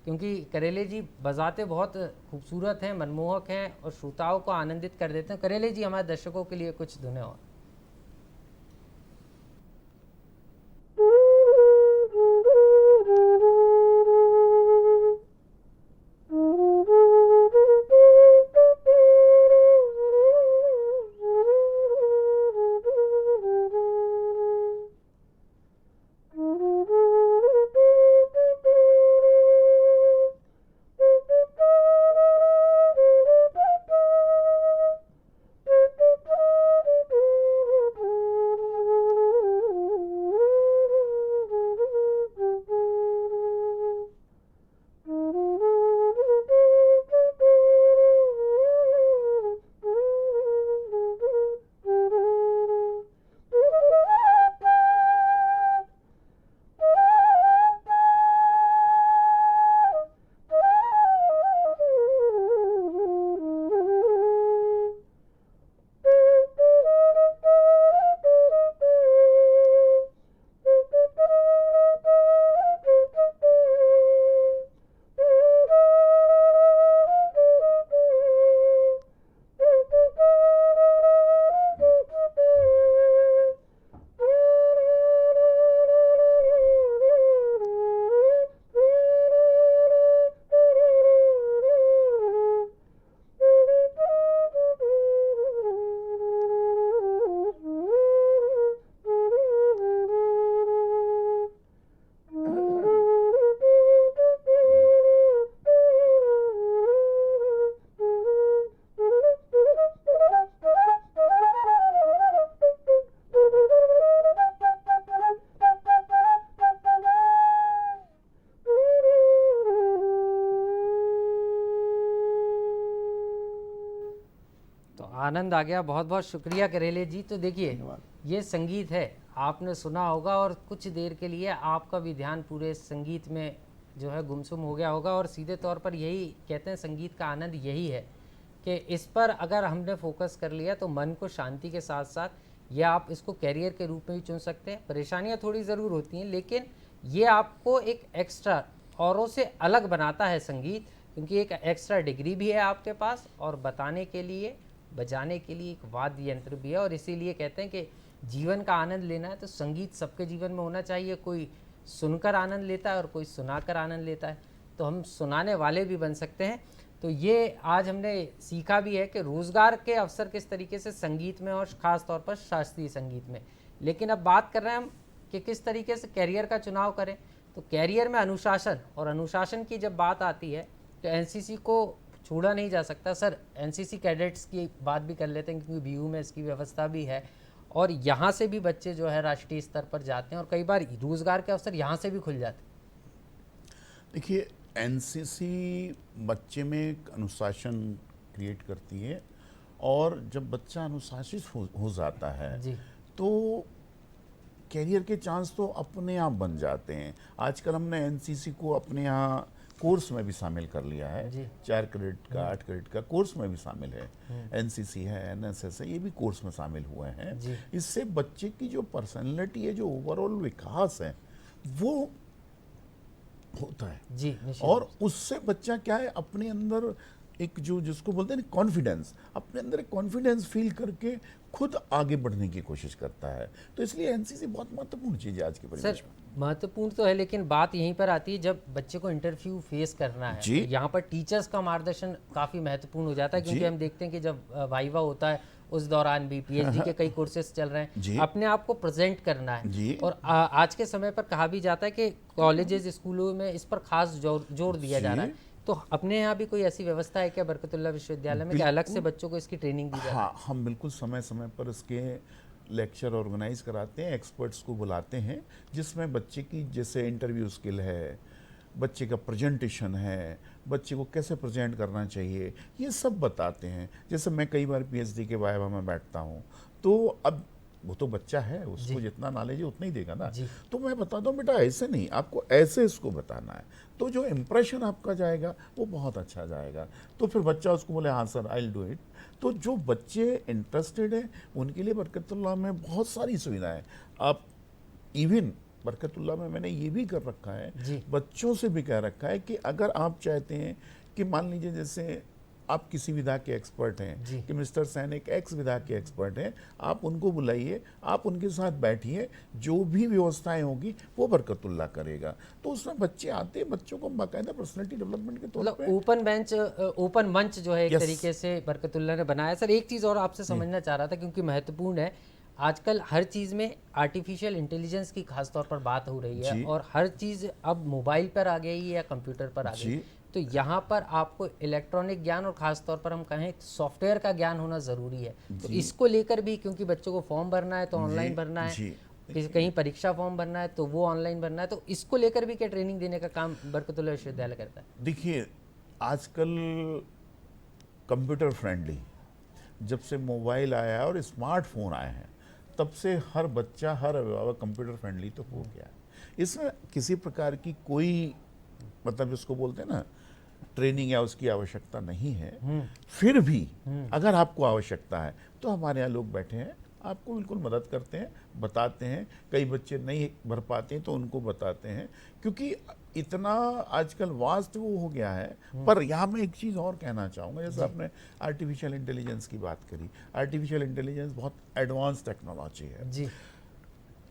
क्योंकि करेले जी बजाते बहुत खूबसूरत हैं, मनमोहक हैं और श्रोताओं को आनंदित कर देते हैं। करेले जी हमारे दर्शकों के लिए कुछ धुनें और। आनंद आ गया, बहुत बहुत शुक्रिया करेले जी। तो देखिए धन्यवाद। ये संगीत है, आपने सुना होगा और कुछ देर के लिए आपका भी ध्यान पूरे संगीत में जो है गुमसुम हो गया होगा। और सीधे तौर पर यही कहते हैं, संगीत का आनंद यही है कि इस पर अगर हमने फोकस कर लिया तो मन को शांति के साथ साथ ये आप इसको कैरियर के रूप में भी चुन सकते हैं। परेशानियां थोड़ी ज़रूर होती हैं, लेकिन ये आपको एक एक्स्ट्रा औरों से अलग बनाता है संगीत, क्योंकि एक एक्स्ट्रा डिग्री भी है आपके पास और बताने के लिए, बजाने के लिए एक वाद्य यंत्र भी है। और इसीलिए कहते हैं कि जीवन का आनंद लेना है तो संगीत सबके जीवन में होना चाहिए। कोई सुनकर आनंद लेता है और कोई सुनाकर आनंद लेता है, तो हम सुनाने वाले भी बन सकते हैं। तो ये आज हमने सीखा भी है कि रोज़गार के अवसर किस तरीके से संगीत में और ख़ास तौर पर शास्त्रीय संगीत में। लेकिन अब बात कर रहे हैं हम कि किस तरीके से कैरियर का चुनाव करें। तो कैरियर में अनुशासन, और अनुशासन की जब बात आती है तो एनसीसी को छोड़ा नहीं जा सकता। सर एनसीसी कैडेट्स की बात भी कर लेते हैं, क्योंकि बीयू में इसकी व्यवस्था भी है और यहाँ से भी बच्चे जो है राष्ट्रीय स्तर पर जाते हैं और कई बार रोज़गार के अवसर यहाँ से भी खुल जाते हैं। देखिए, एनसीसी बच्चे में एक अनुशासन क्रिएट करती है और जब बच्चा अनुशासित हो जाता है जी। तो कैरियर के चांस तो अपने आप बन जाते हैं। आजकल हमने एनसीसी को अपने यहाँ कोर्स में भी शामिल कर लिया है। जी। 4 क्रेडिट का 8 क्रेडिट का कोर्स में भी शामिल है। एनसीसी है, एनएसएस है, ये भी कोर्स में शामिल हुए हैं। जी। इससे बच्चे की जो पर्सनैलिटी है, जो ओवरऑल विकास है, वो होता है। जी, निश्चित। और उससे बच्चा क्या है, अपने अंदर एक जो जिसको बोलते हैं कॉन्फिडेंस, अपने अंदर एक कॉन्फिडेंस फील करके खुद आगे बढ़ने की कोशिश करता है। तो इसलिए एनसीसी बहुत महत्वपूर्ण चीज़ है आज के परिवेश सर में। महत्वपूर्ण तो है, लेकिन बात यहीं पर आती है जब बच्चे को इंटरव्यू फेस करना है। जी। तो यहाँ पर टीचर्स का मार्गदर्शन काफ़ी महत्वपूर्ण हो जाता है, क्योंकि जी। हम देखते हैं कि जब वाइवा होता है उस दौरान भी पीएचडी के कई कोर्सेज चल रहे जी। हैं, अपने आप को प्रेजेंट करना है। जी। और आज के समय पर कहा भी जाता है कि कॉलेजेस स्कूलों में इस पर खास जोर दिया जा रहा है। तो अपने यहाँ भी कोई ऐसी व्यवस्था है क्या बरकतुल्लाह विश्वविद्यालय में कि अलग से बच्चों को इसकी ट्रेनिंग दी जाए? हाँ, हम बिल्कुल समय समय पर इसके लेक्चर ऑर्गेनाइज कराते हैं, एक्सपर्ट्स को बुलाते हैं, जिसमें बच्चे की जैसे इंटरव्यू स्किल है, बच्चे का प्रेजेंटेशन है, बच्चे को कैसे प्रेजेंट करना चाहिए, ये सब बताते हैं। जैसे मैं कई बार पीएचडी के वाइवा में बैठता हूँ, तो अब वो तो बच्चा है, उसको जितना नॉलेज है उतना ही देगा ना। तो मैं बताता हूँ, बेटा ऐसे नहीं, आपको ऐसे इसको बताना है। तो जो इम्प्रेशन आपका जाएगा वो बहुत अच्छा जाएगा। तो फिर बच्चा उसको बोले हाँ sir I will do it. तो जो बच्चे इंटरेस्टेड हैं उनके लिए बरकतुल्लाह में बहुत सारी सुविधाएं। आप इवन बरकतुल्लाह में मैंने ये भी कर रखा है, बच्चों से भी कह रखा है कि अगर आप चाहते हैं कि मान लीजिए जैसे आप किसी विधा के एक्सपर्ट हैं कि मिस्टर सैन एक एक्स विधा के एक्सपर्ट हैं, आप उनको बुलाइए, आप उनके साथ बैठिए, जो भी व्यवस्थाएं होगी वो बरकतुल्लाह करेगा। तो उसमें बच्चे आते हैं, बच्चों को बाकायदा पर्सनैलिटी डेवलपमेंट के तौर पे ओपन मंच जो है एक तरीके से बरकतुल्लाह ने बनाया। सर एक चीज़ और आपसे समझना चाह रहा था, क्योंकि महत्वपूर्ण है, आजकल हर चीज़ में आर्टिफिशियल इंटेलिजेंस की खास तौर पर बात हो रही है और हर चीज़ अब मोबाइल पर आ गई या कंप्यूटर पर आ गई। तो यहाँ पर आपको इलेक्ट्रॉनिक ज्ञान और ख़ास तौर पर हम कहें सॉफ्टवेयर का ज्ञान होना ज़रूरी है। तो इसको लेकर भी, क्योंकि बच्चों को फॉर्म भरना है तो ऑनलाइन भरना है, कहीं परीक्षा फॉर्म भरना है तो वो ऑनलाइन भरना है, तो इसको लेकर भी क्या ट्रेनिंग देने का काम बरकतुल्लाह विश्वविद्यालय करता है? देखिए, आजकल कंप्यूटर फ्रेंडली जब से मोबाइल आया है और स्मार्टफोन आए हैं, तब से हर बच्चा, हर अभिभावक कंप्यूटर फ्रेंडली तो हो गया है। इसमें किसी प्रकार की कोई मतलब जिसको बोलते हैं ना ट्रेनिंग या उसकी आवश्यकता नहीं है। फिर भी अगर आपको आवश्यकता है तो हमारे यहाँ लोग बैठे हैं, आपको बिल्कुल मदद करते हैं, बताते हैं। कई बच्चे नहीं भर पाते हैं तो उनको बताते हैं, क्योंकि इतना आजकल वास्ट वो हो गया है। पर यहाँ मैं एक चीज़ और कहना चाहूँगा, जैसे आपने आर्टिफिशियल इंटेलिजेंस की बात करी, आर्टिफिशियल इंटेलिजेंस बहुत एडवांस टेक्नोलॉजी है जी।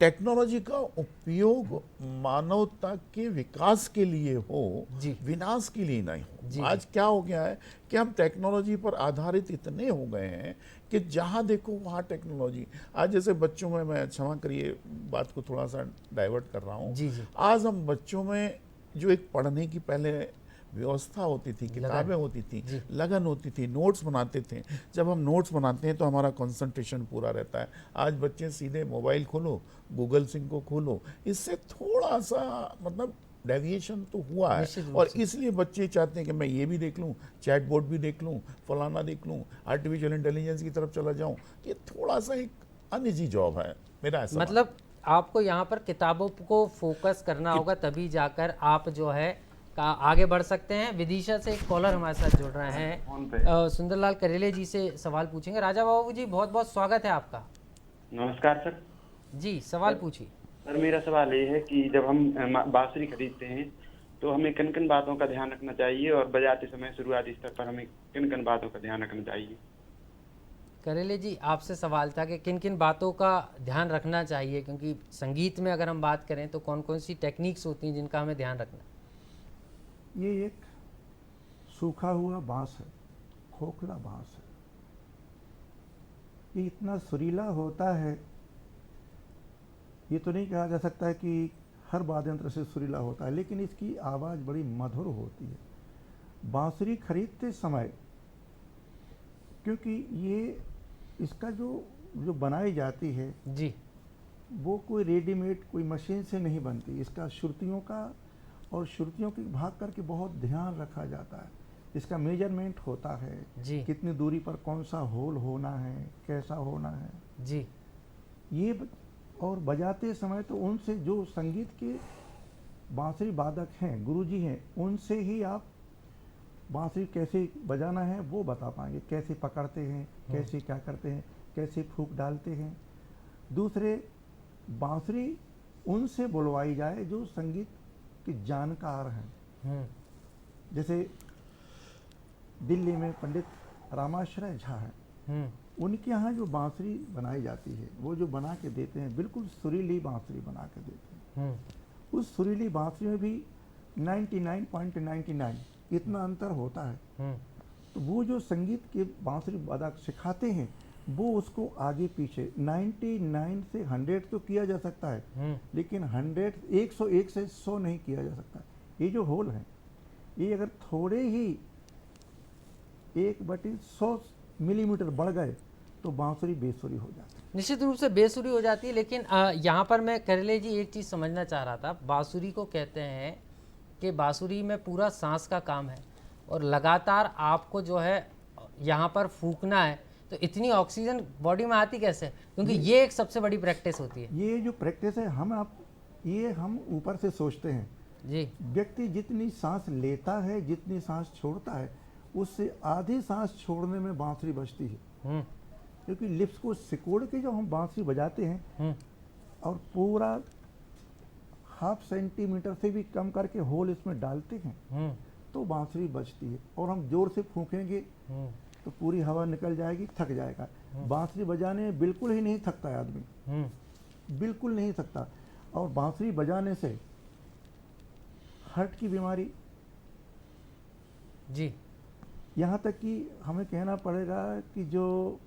टेक्नोलॉजी का उपयोग मानवता के विकास के लिए हो, विनाश के लिए नहीं हो। आज क्या हो गया है कि हम टेक्नोलॉजी पर आधारित इतने हो गए हैं कि जहाँ देखो वहाँ टेक्नोलॉजी। आज जैसे बच्चों में, मैं क्षमा करिए बात को थोड़ा सा डाइवर्ट कर रहा हूँ, आज हम बच्चों में जो एक पढ़ने की पहले व्यवस्था होती थी, किताबें होती थी, लगन होती थी, नोट्स बनाते थे। जब हम नोट्स बनाते हैं तो हमारा कंसंट्रेशन पूरा रहता है। आज बच्चे सीधे मोबाइल खोलो, गूगल सिंक को खोलो, इससे थोड़ा सा मतलब डेविएशन तो हुआ है, निश्चित रूप और से। इसलिए बच्चे चाहते हैं कि मैं ये भी देख लूं, चैट बोर्ड भी देख लूं, फलाना देख लूं, आर्टिफिशियल इंटेलिजेंस की तरफ चला जाऊं। ये थोड़ा सा एक अनिजी जॉब है, मेरा ऐसा मतलब आपको यहाँ पर किताबों को फोकस करना होगा, तभी जाकर आप जो है आगे बढ़ सकते हैं। विदिशा से एक कॉलर हमारे साथ जुड़ रहे हैं, सुंदरलाल करेले जी से सवाल पूछेंगे। राजा बाबू जी, बहुत बहुत स्वागत है आपका। नमस्कार सर। जी, सवाल पूछिए। सर मेरा सवाल ये है कि जब हम बांसुरी खरीदते हैं तो हमें किन किन बातों का ध्यान रखना चाहिए, और बजाते समय शुरुआती स्तर पर हमें किन किन बातों का ध्यान रखना चाहिए? करेले जी, आपसे सवाल था कि किन किन बातों का ध्यान रखना चाहिए, क्योंकि संगीत में अगर हम बात करें तो कौन कौन सी टेक्निक्स होती हैं जिनका हमें ध्यान रखना है। ये एक सूखा हुआ बांस है, खोखला बांस है। ये इतना सुरीला होता है, ये तो नहीं कहा जा सकता है कि हर वाद्य यंत्र से सुरीला होता है, लेकिन इसकी आवाज़ बड़ी मधुर होती है। बांसुरी खरीदते समय, क्योंकि ये इसका जो बनाई जाती है जी, वो कोई रेडीमेड कोई मशीन से नहीं बनती। इसका श्रुतियों का और श्रुतियों की भाग करके बहुत ध्यान रखा जाता है। इसका मेजरमेंट होता है जी, कितनी दूरी पर कौन सा होल होना है, कैसा होना है जी। ये और बजाते समय तो उनसे जो संगीत के बांसुरी वादक हैं, गुरुजी हैं, उनसे ही आप बांसुरी कैसे बजाना है वो बता पाएंगे। कैसे पकड़ते हैं, कैसे क्या करते हैं, कैसे फूंक डालते हैं। दूसरे, बांसुरी उनसे बुलवाई जाए जो संगीत के जानकार हैं। जैसे दिल्ली में पंडित रामाश्रय झा हैं, उनके यहाँ जो बांसुरी बनाई जाती है, वो जो बना के देते हैं, बिल्कुल सुरीली बांसुरी बना के देते हैं। उस सुरीली बांसुरी में भी 99.99 इतना अंतर होता है। तो वो जो संगीत के बांसुरी वादक सिखाते हैं, वो उसको आगे पीछे 99 से 100 तो किया जा सकता है, लेकिन 101 से 100 नहीं किया जा सकता। ये जो होल हैं, ये अगर थोड़े ही 1/100 मिलीमीटर बढ़ गए तो बांसुरी बेसुरी हो जाती है। निश्चित रूप से बेसुरी हो जाती है। लेकिन यहाँ पर मैं करेले जी एक चीज़ समझना चाह रहा था। बांसुरी को कहते हैं कि बांसुरी में पूरा सांस का काम है, और लगातार आपको जो है यहाँ पर फूंकना है, तो इतनी ऑक्सीजन बॉडी में आती कैसे? क्योंकि ये एक सबसे बड़ी प्रैक्टिस होती है। ये जो प्रैक्टिस है, हम ऊपर से सोचते हैं जी। व्यक्ति जितनी सांस लेता है, जितनी सांस छोड़ता है, उससे आधी सांस छोड़ने में बांसुरी बजती है। क्योंकि लिप्स को सिकोड़ के जब हम बांसुरी बजाते हैं और पूरा 0.5 सेंटीमीटर से भी कम करके होल इसमें डालते हैं, तो बांसुरी बजती है। और हम जोर से फूंकेंगे तो पूरी हवा निकल जाएगी, थक जाएगा। बांसुरी बजाने में बिल्कुल ही नहीं थकता है आदमी, बिल्कुल नहीं थकता। और बांसुरी बजाने से हार्ट की बीमारी, जी, यहाँ तक कि हमें कहना पड़ेगा कि जो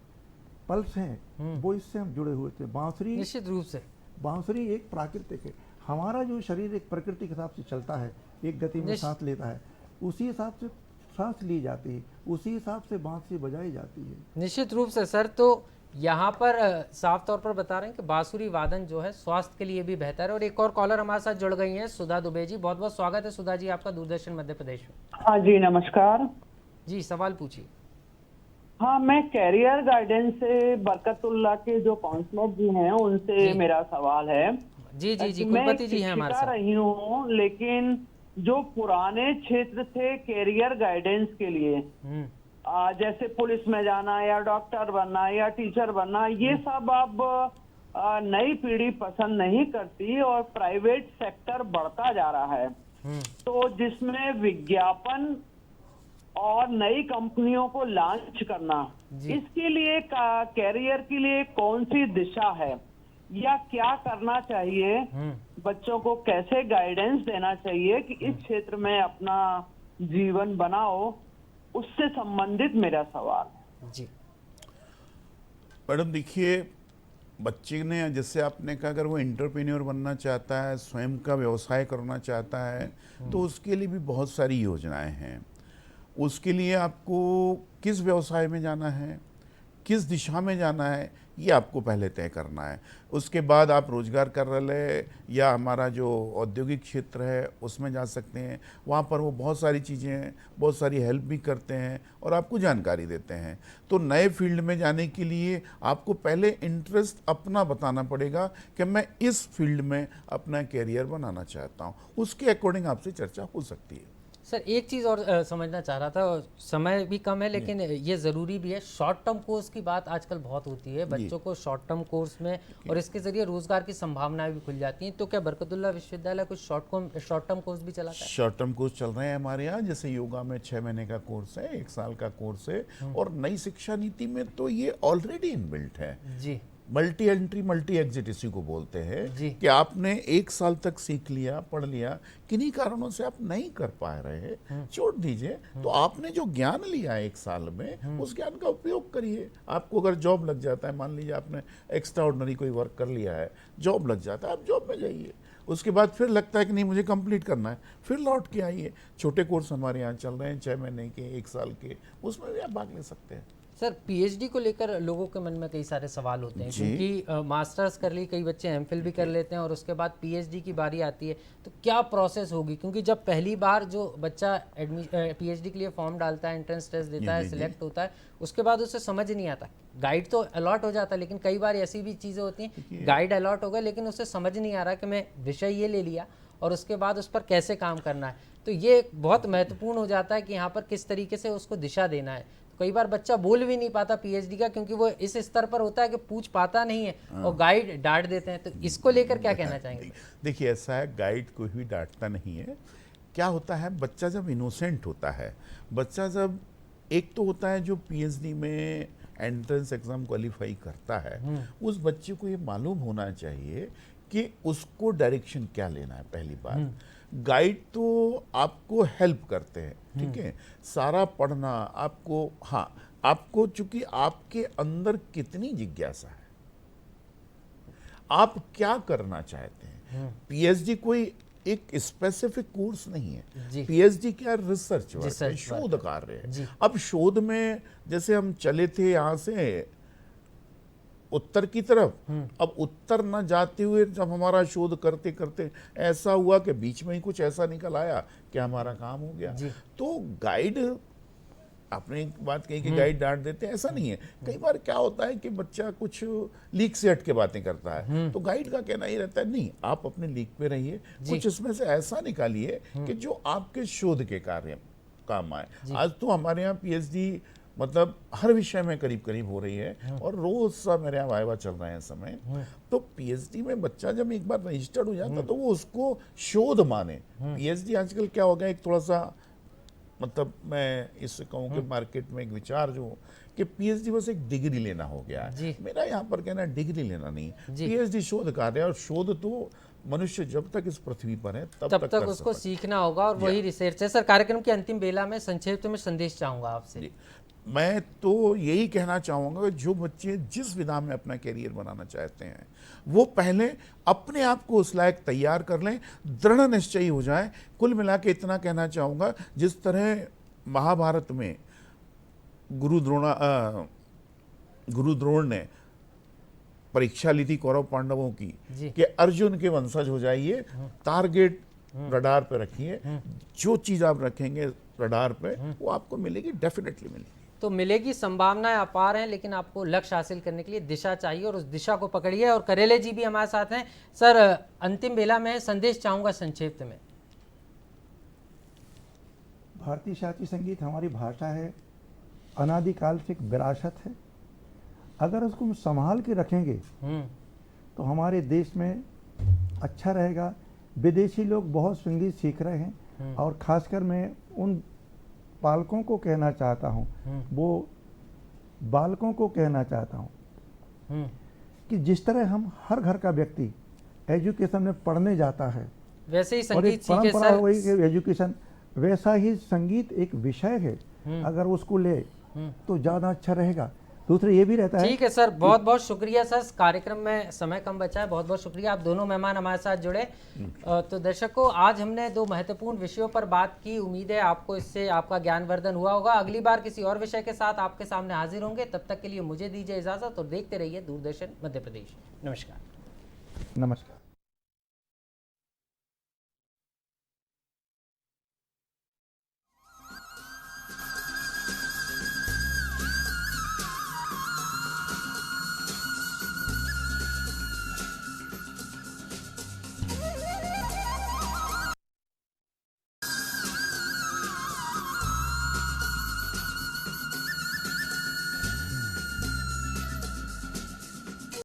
पल्स हैं वो इससे हम जुड़े हुए थे। बांसुरी निश्चित रूप से, बांसुरी एक प्राकृतिक है। हमारा जो शरीर एक प्रकृति के हिसाब से चलता है, एक गति में सांस लेता है, उसी हिसाब से सांस ली जाती है, उसी हिसाब से बांसुरी बजाई जाती है। निश्चित रूप से सर। तो यहाँ पर साफ तौर पर बता रहे हैं कि बांसुरी वादन जो है स्वास्थ्य के लिए भी बेहतर है। और एक और कॉलर हमारे साथ जुड़ गई हैं, सुधा दुबे जी। बहुत बहुत स्वागत है सुधा जी आपका दूरदर्शन मध्य प्रदेश में। हाँ जी, नमस्कार जी, सवाल पूछिए। हाँ, मैं कैरियर गाइडेंस से बरकतुल्ला के जो काउंसलर जी हैं उनसे मेरा सवाल है। जी जी जी, कुलपति जी हैं हमारे साथ। मैं रही हूँ, लेकिन जो पुराने क्षेत्र थे कैरियर गाइडेंस के लिए, जैसे पुलिस में जाना या डॉक्टर बनना या टीचर बनना, ये सब अब नई पीढ़ी पसंद नहीं करती और प्राइवेट सेक्टर बढ़ता जा रहा है। तो जिसमें विज्ञापन और नई कंपनियों को लॉन्च करना, इसके लिए कैरियर के लिए कौन सी दिशा है या क्या करना चाहिए? बच्चों को कैसे गाइडेंस देना चाहिए कि इस क्षेत्र में अपना जीवन बनाओ, उससे संबंधित मेरा सवाल। जी मैडम, देखिए, बच्चे ने, जैसे आपने कहा, अगर वो एंटरप्रेन्योर बनना चाहता है, स्वयं का व्यवसाय करना चाहता है, तो उसके लिए भी बहुत सारी योजनाएं हैं। उसके लिए आपको किस व्यवसाय में जाना है, किस दिशा में जाना है ये आपको पहले तय करना है। उसके बाद आप रोजगार कार्यालय या हमारा जो औद्योगिक क्षेत्र है उसमें जा सकते हैं। वहाँ पर वो बहुत सारी चीज़ें हैं, बहुत सारी हेल्प भी करते हैं और आपको जानकारी देते हैं। तो नए फील्ड में जाने के लिए आपको पहले इंटरेस्ट अपना बताना पड़ेगा कि मैं इस फील्ड में अपना कैरियर बनाना चाहता हूँ, उसके अकॉर्डिंग आपसे चर्चा हो सकती है। सर एक चीज़ और समझना चाह रहा था, और समय भी कम है लेकिन ये ज़रूरी भी है, शॉर्ट टर्म कोर्स की बात आजकल बहुत होती है, बच्चों को शॉर्ट टर्म कोर्स में और इसके ज़रिए रोज़गार की संभावनाएं भी खुल जाती हैं। तो क्या बरकतुल्लाह विश्वविद्यालय कुछ शॉर्ट टर्म कोर्स भी चलाता है? शॉर्ट टर्म कोर्स चल रहे हैं हमारे यहाँ, जैसे योगा में 6 महीने का कोर्स है, 1 साल का कोर्स है, और नई शिक्षा नीति में तो ये ऑलरेडी इनबिल्ट है जी। मल्टी एंट्री मल्टी एग्जिट इसी को बोलते हैं कि आपने 1 साल तक सीख लिया, पढ़ लिया, किन्हीं कारणों से आप नहीं कर पा रहे, छोड़ दीजिए। तो आपने जो ज्ञान लिया है 1 साल में, उस ज्ञान का उपयोग करिए। आपको अगर जॉब लग जाता है, मान लीजिए आपने एक्स्ट्रा ऑर्डिनरी कोई वर्क कर लिया है, जॉब लग जाता है, आप जॉब में जाइए। उसके बाद फिर लगता है कि नहीं मुझे कंप्लीट करना है, फिर लौट के आइए। छोटे कोर्स हमारे यहाँ चल रहे हैं 6 महीने के, 1 साल के, उसमें भी आप भाग ले सकते हैं। सर पीएचडी को लेकर लोगों के मन में कई सारे सवाल होते हैं, क्योंकि मास्टर्स कर ली, कई बच्चे एमफिल भी कर लेते हैं और उसके बाद पीएचडी की बारी आती है, तो क्या प्रोसेस होगी? क्योंकि जब पहली बार जो बच्चा पीएचडी के लिए फॉर्म डालता है, एंट्रेंस टेस्ट देता है, सिलेक्ट होता है, उसके बाद उसे समझ नहीं आता। गाइड तो अलॉट हो जाता है, लेकिन कई बार ऐसी भी चीज़ें होती हैं, गाइड अलॉट हो गया लेकिन उसे समझ नहीं आ रहा कि मैं विषय ये ले लिया और उसके बाद उस पर कैसे काम करना है। तो ये बहुत महत्वपूर्ण हो जाता है कि यहाँ पर किस तरीके से उसको दिशा देना है। कई बार बच्चा बोल भी नहीं पाता पीएचडी का, क्योंकि वो इस स्तर पर होता है कि पूछ पाता नहीं है और गाइड डांट देते हैं। तो इसको लेकर क्या कहना चाहेंगे? देखिए ऐसा है, गाइड कोई भी डांटता नहीं है। क्या होता है, बच्चा जब इनोसेंट होता है, बच्चा जब एक तो होता है जो पीएचडी में एंट्रेंस एग्जाम क्वालिफाई करता है, उस बच्चे को ये मालूम होना चाहिए कि उसको डायरेक्शन क्या लेना है। पहली बात, गाइड तो आपको हेल्प करते हैं, ठीक है, सारा पढ़ना आपको, हाँ आपको चूंकि आपके अंदर कितनी जिज्ञासा है, आप क्या करना चाहते हैं। पीएचडी कोई एक स्पेसिफिक कोर्स नहीं है, पीएचडी क्या रिसर्च वर्क है, शोध कार्य है। अब शोध में जैसे हम चले थे यहाँ से उत्तर की तरफ, अब उत्तर न जाते हुए जब हमारा शोध करते करते ऐसा हुआ कि बीच में ही कुछ ऐसा निकल आया कि हमारा काम हो गया। तो गाइड, आपने एक बात कही कि गाइड डांट देते हैं, ऐसा नहीं है। कई बार क्या होता है कि बच्चा कुछ लीक से हट के बातें करता है, तो गाइड का कहना ही रहता है नहीं आप अपने लीक पे रहिए, कुछ इसमें से ऐसा निकालिए कि जो आपके शोध के कार्य काम आए। आज तो हमारे यहाँ पीएचडी मतलब हर विषय में करीब करीब हो रही है और रोज सा मेरे यहाँ वाइवा चल रहे हैं इस समय। तो पीएचडी में बच्चा जब एक बार रजिस्टर्ड हो जाता तो वो उसको शोध माने। पीएचडी आजकल क्या हो गया, एक थोड़ा सा मतलब मैं इससे कहूँ कि मार्केट में एक विचार जो कि पीएचडी बस एक डिग्री लेना हो गया है। मेरा यहाँ पर कहना है डिग्री लेना नहीं, पीएचडी शोध कार्य, और शोध तो मनुष्य जब तक इस पृथ्वी पर है तब तक उसको सीखना होगा और वही रिसर्च है। सर कार्यक्रम के अंतिम बेला में संक्षेप में संदेश चाहूंगा आपसे। मैं तो यही कहना चाहूँगा कि जो बच्चे जिस विधा में अपना कैरियर बनाना चाहते हैं वो पहले अपने आप को उस लायक तैयार कर लें, दृढ़ निश्चयी हो जाए। कुल मिला के इतना कहना चाहूँगा, जिस तरह महाभारत में गुरु द्रोण ने परीक्षा ली थी कौरव पांडवों की कि अर्जुन के वंशज हो जाइए, टारगेट रडार पे रखिए, जो चीज़ आप रखेंगे रडार पे वो आपको मिलेगी, डेफिनेटली मिलेगी। तो मिलेगी, संभावनाएं अपार हैं, लेकिन आपको लक्ष्य हासिल करने के लिए दिशा चाहिए और उस दिशा को पकड़िए। और करेले जी भी हमारे साथ हैं। सर अंतिम बेला में संदेश चाहूंगा संक्षिप्त में। भारतीय शास्त्रीय संगीत हमारी भाषा है, अनादिकाल से एक विरासत है। अगर उसको हम संभाल के रखेंगे तो हमारे देश में अच्छा रहेगा। विदेशी लोग बहुत संगीत सीख रहे हैं और खासकर मैं उन पालकों को कहना चाहता हूँ, वो बालकों को कहना चाहता हूँ कि जिस तरह हम हर घर का व्यक्ति एजुकेशन में पढ़ने जाता है, वैसे ही संगीत और एक सीखे परंपरा हो गई कि एजुकेशन, वैसा ही संगीत एक विषय है। अगर उसको ले तो ज़्यादा अच्छा रहेगा। दूसरा ये भी रहता है। ठीक है सर, बहुत बहुत शुक्रिया सर। कार्यक्रम में समय कम बचा है, बहुत बहुत शुक्रिया, आप दोनों मेहमान हमारे साथ जुड़े। तो दर्शकों, आज हमने 2 महत्वपूर्ण विषयों पर बात की। उम्मीद है आपको इससे आपका ज्ञानवर्धन हुआ होगा। अगली बार किसी और विषय के साथ आपके सामने हाजिर होंगे। तब तक के लिए मुझे दीजिए इजाजत और देखते रहिए दूरदर्शन मध्य प्रदेश। नमस्कार। नमस्कार।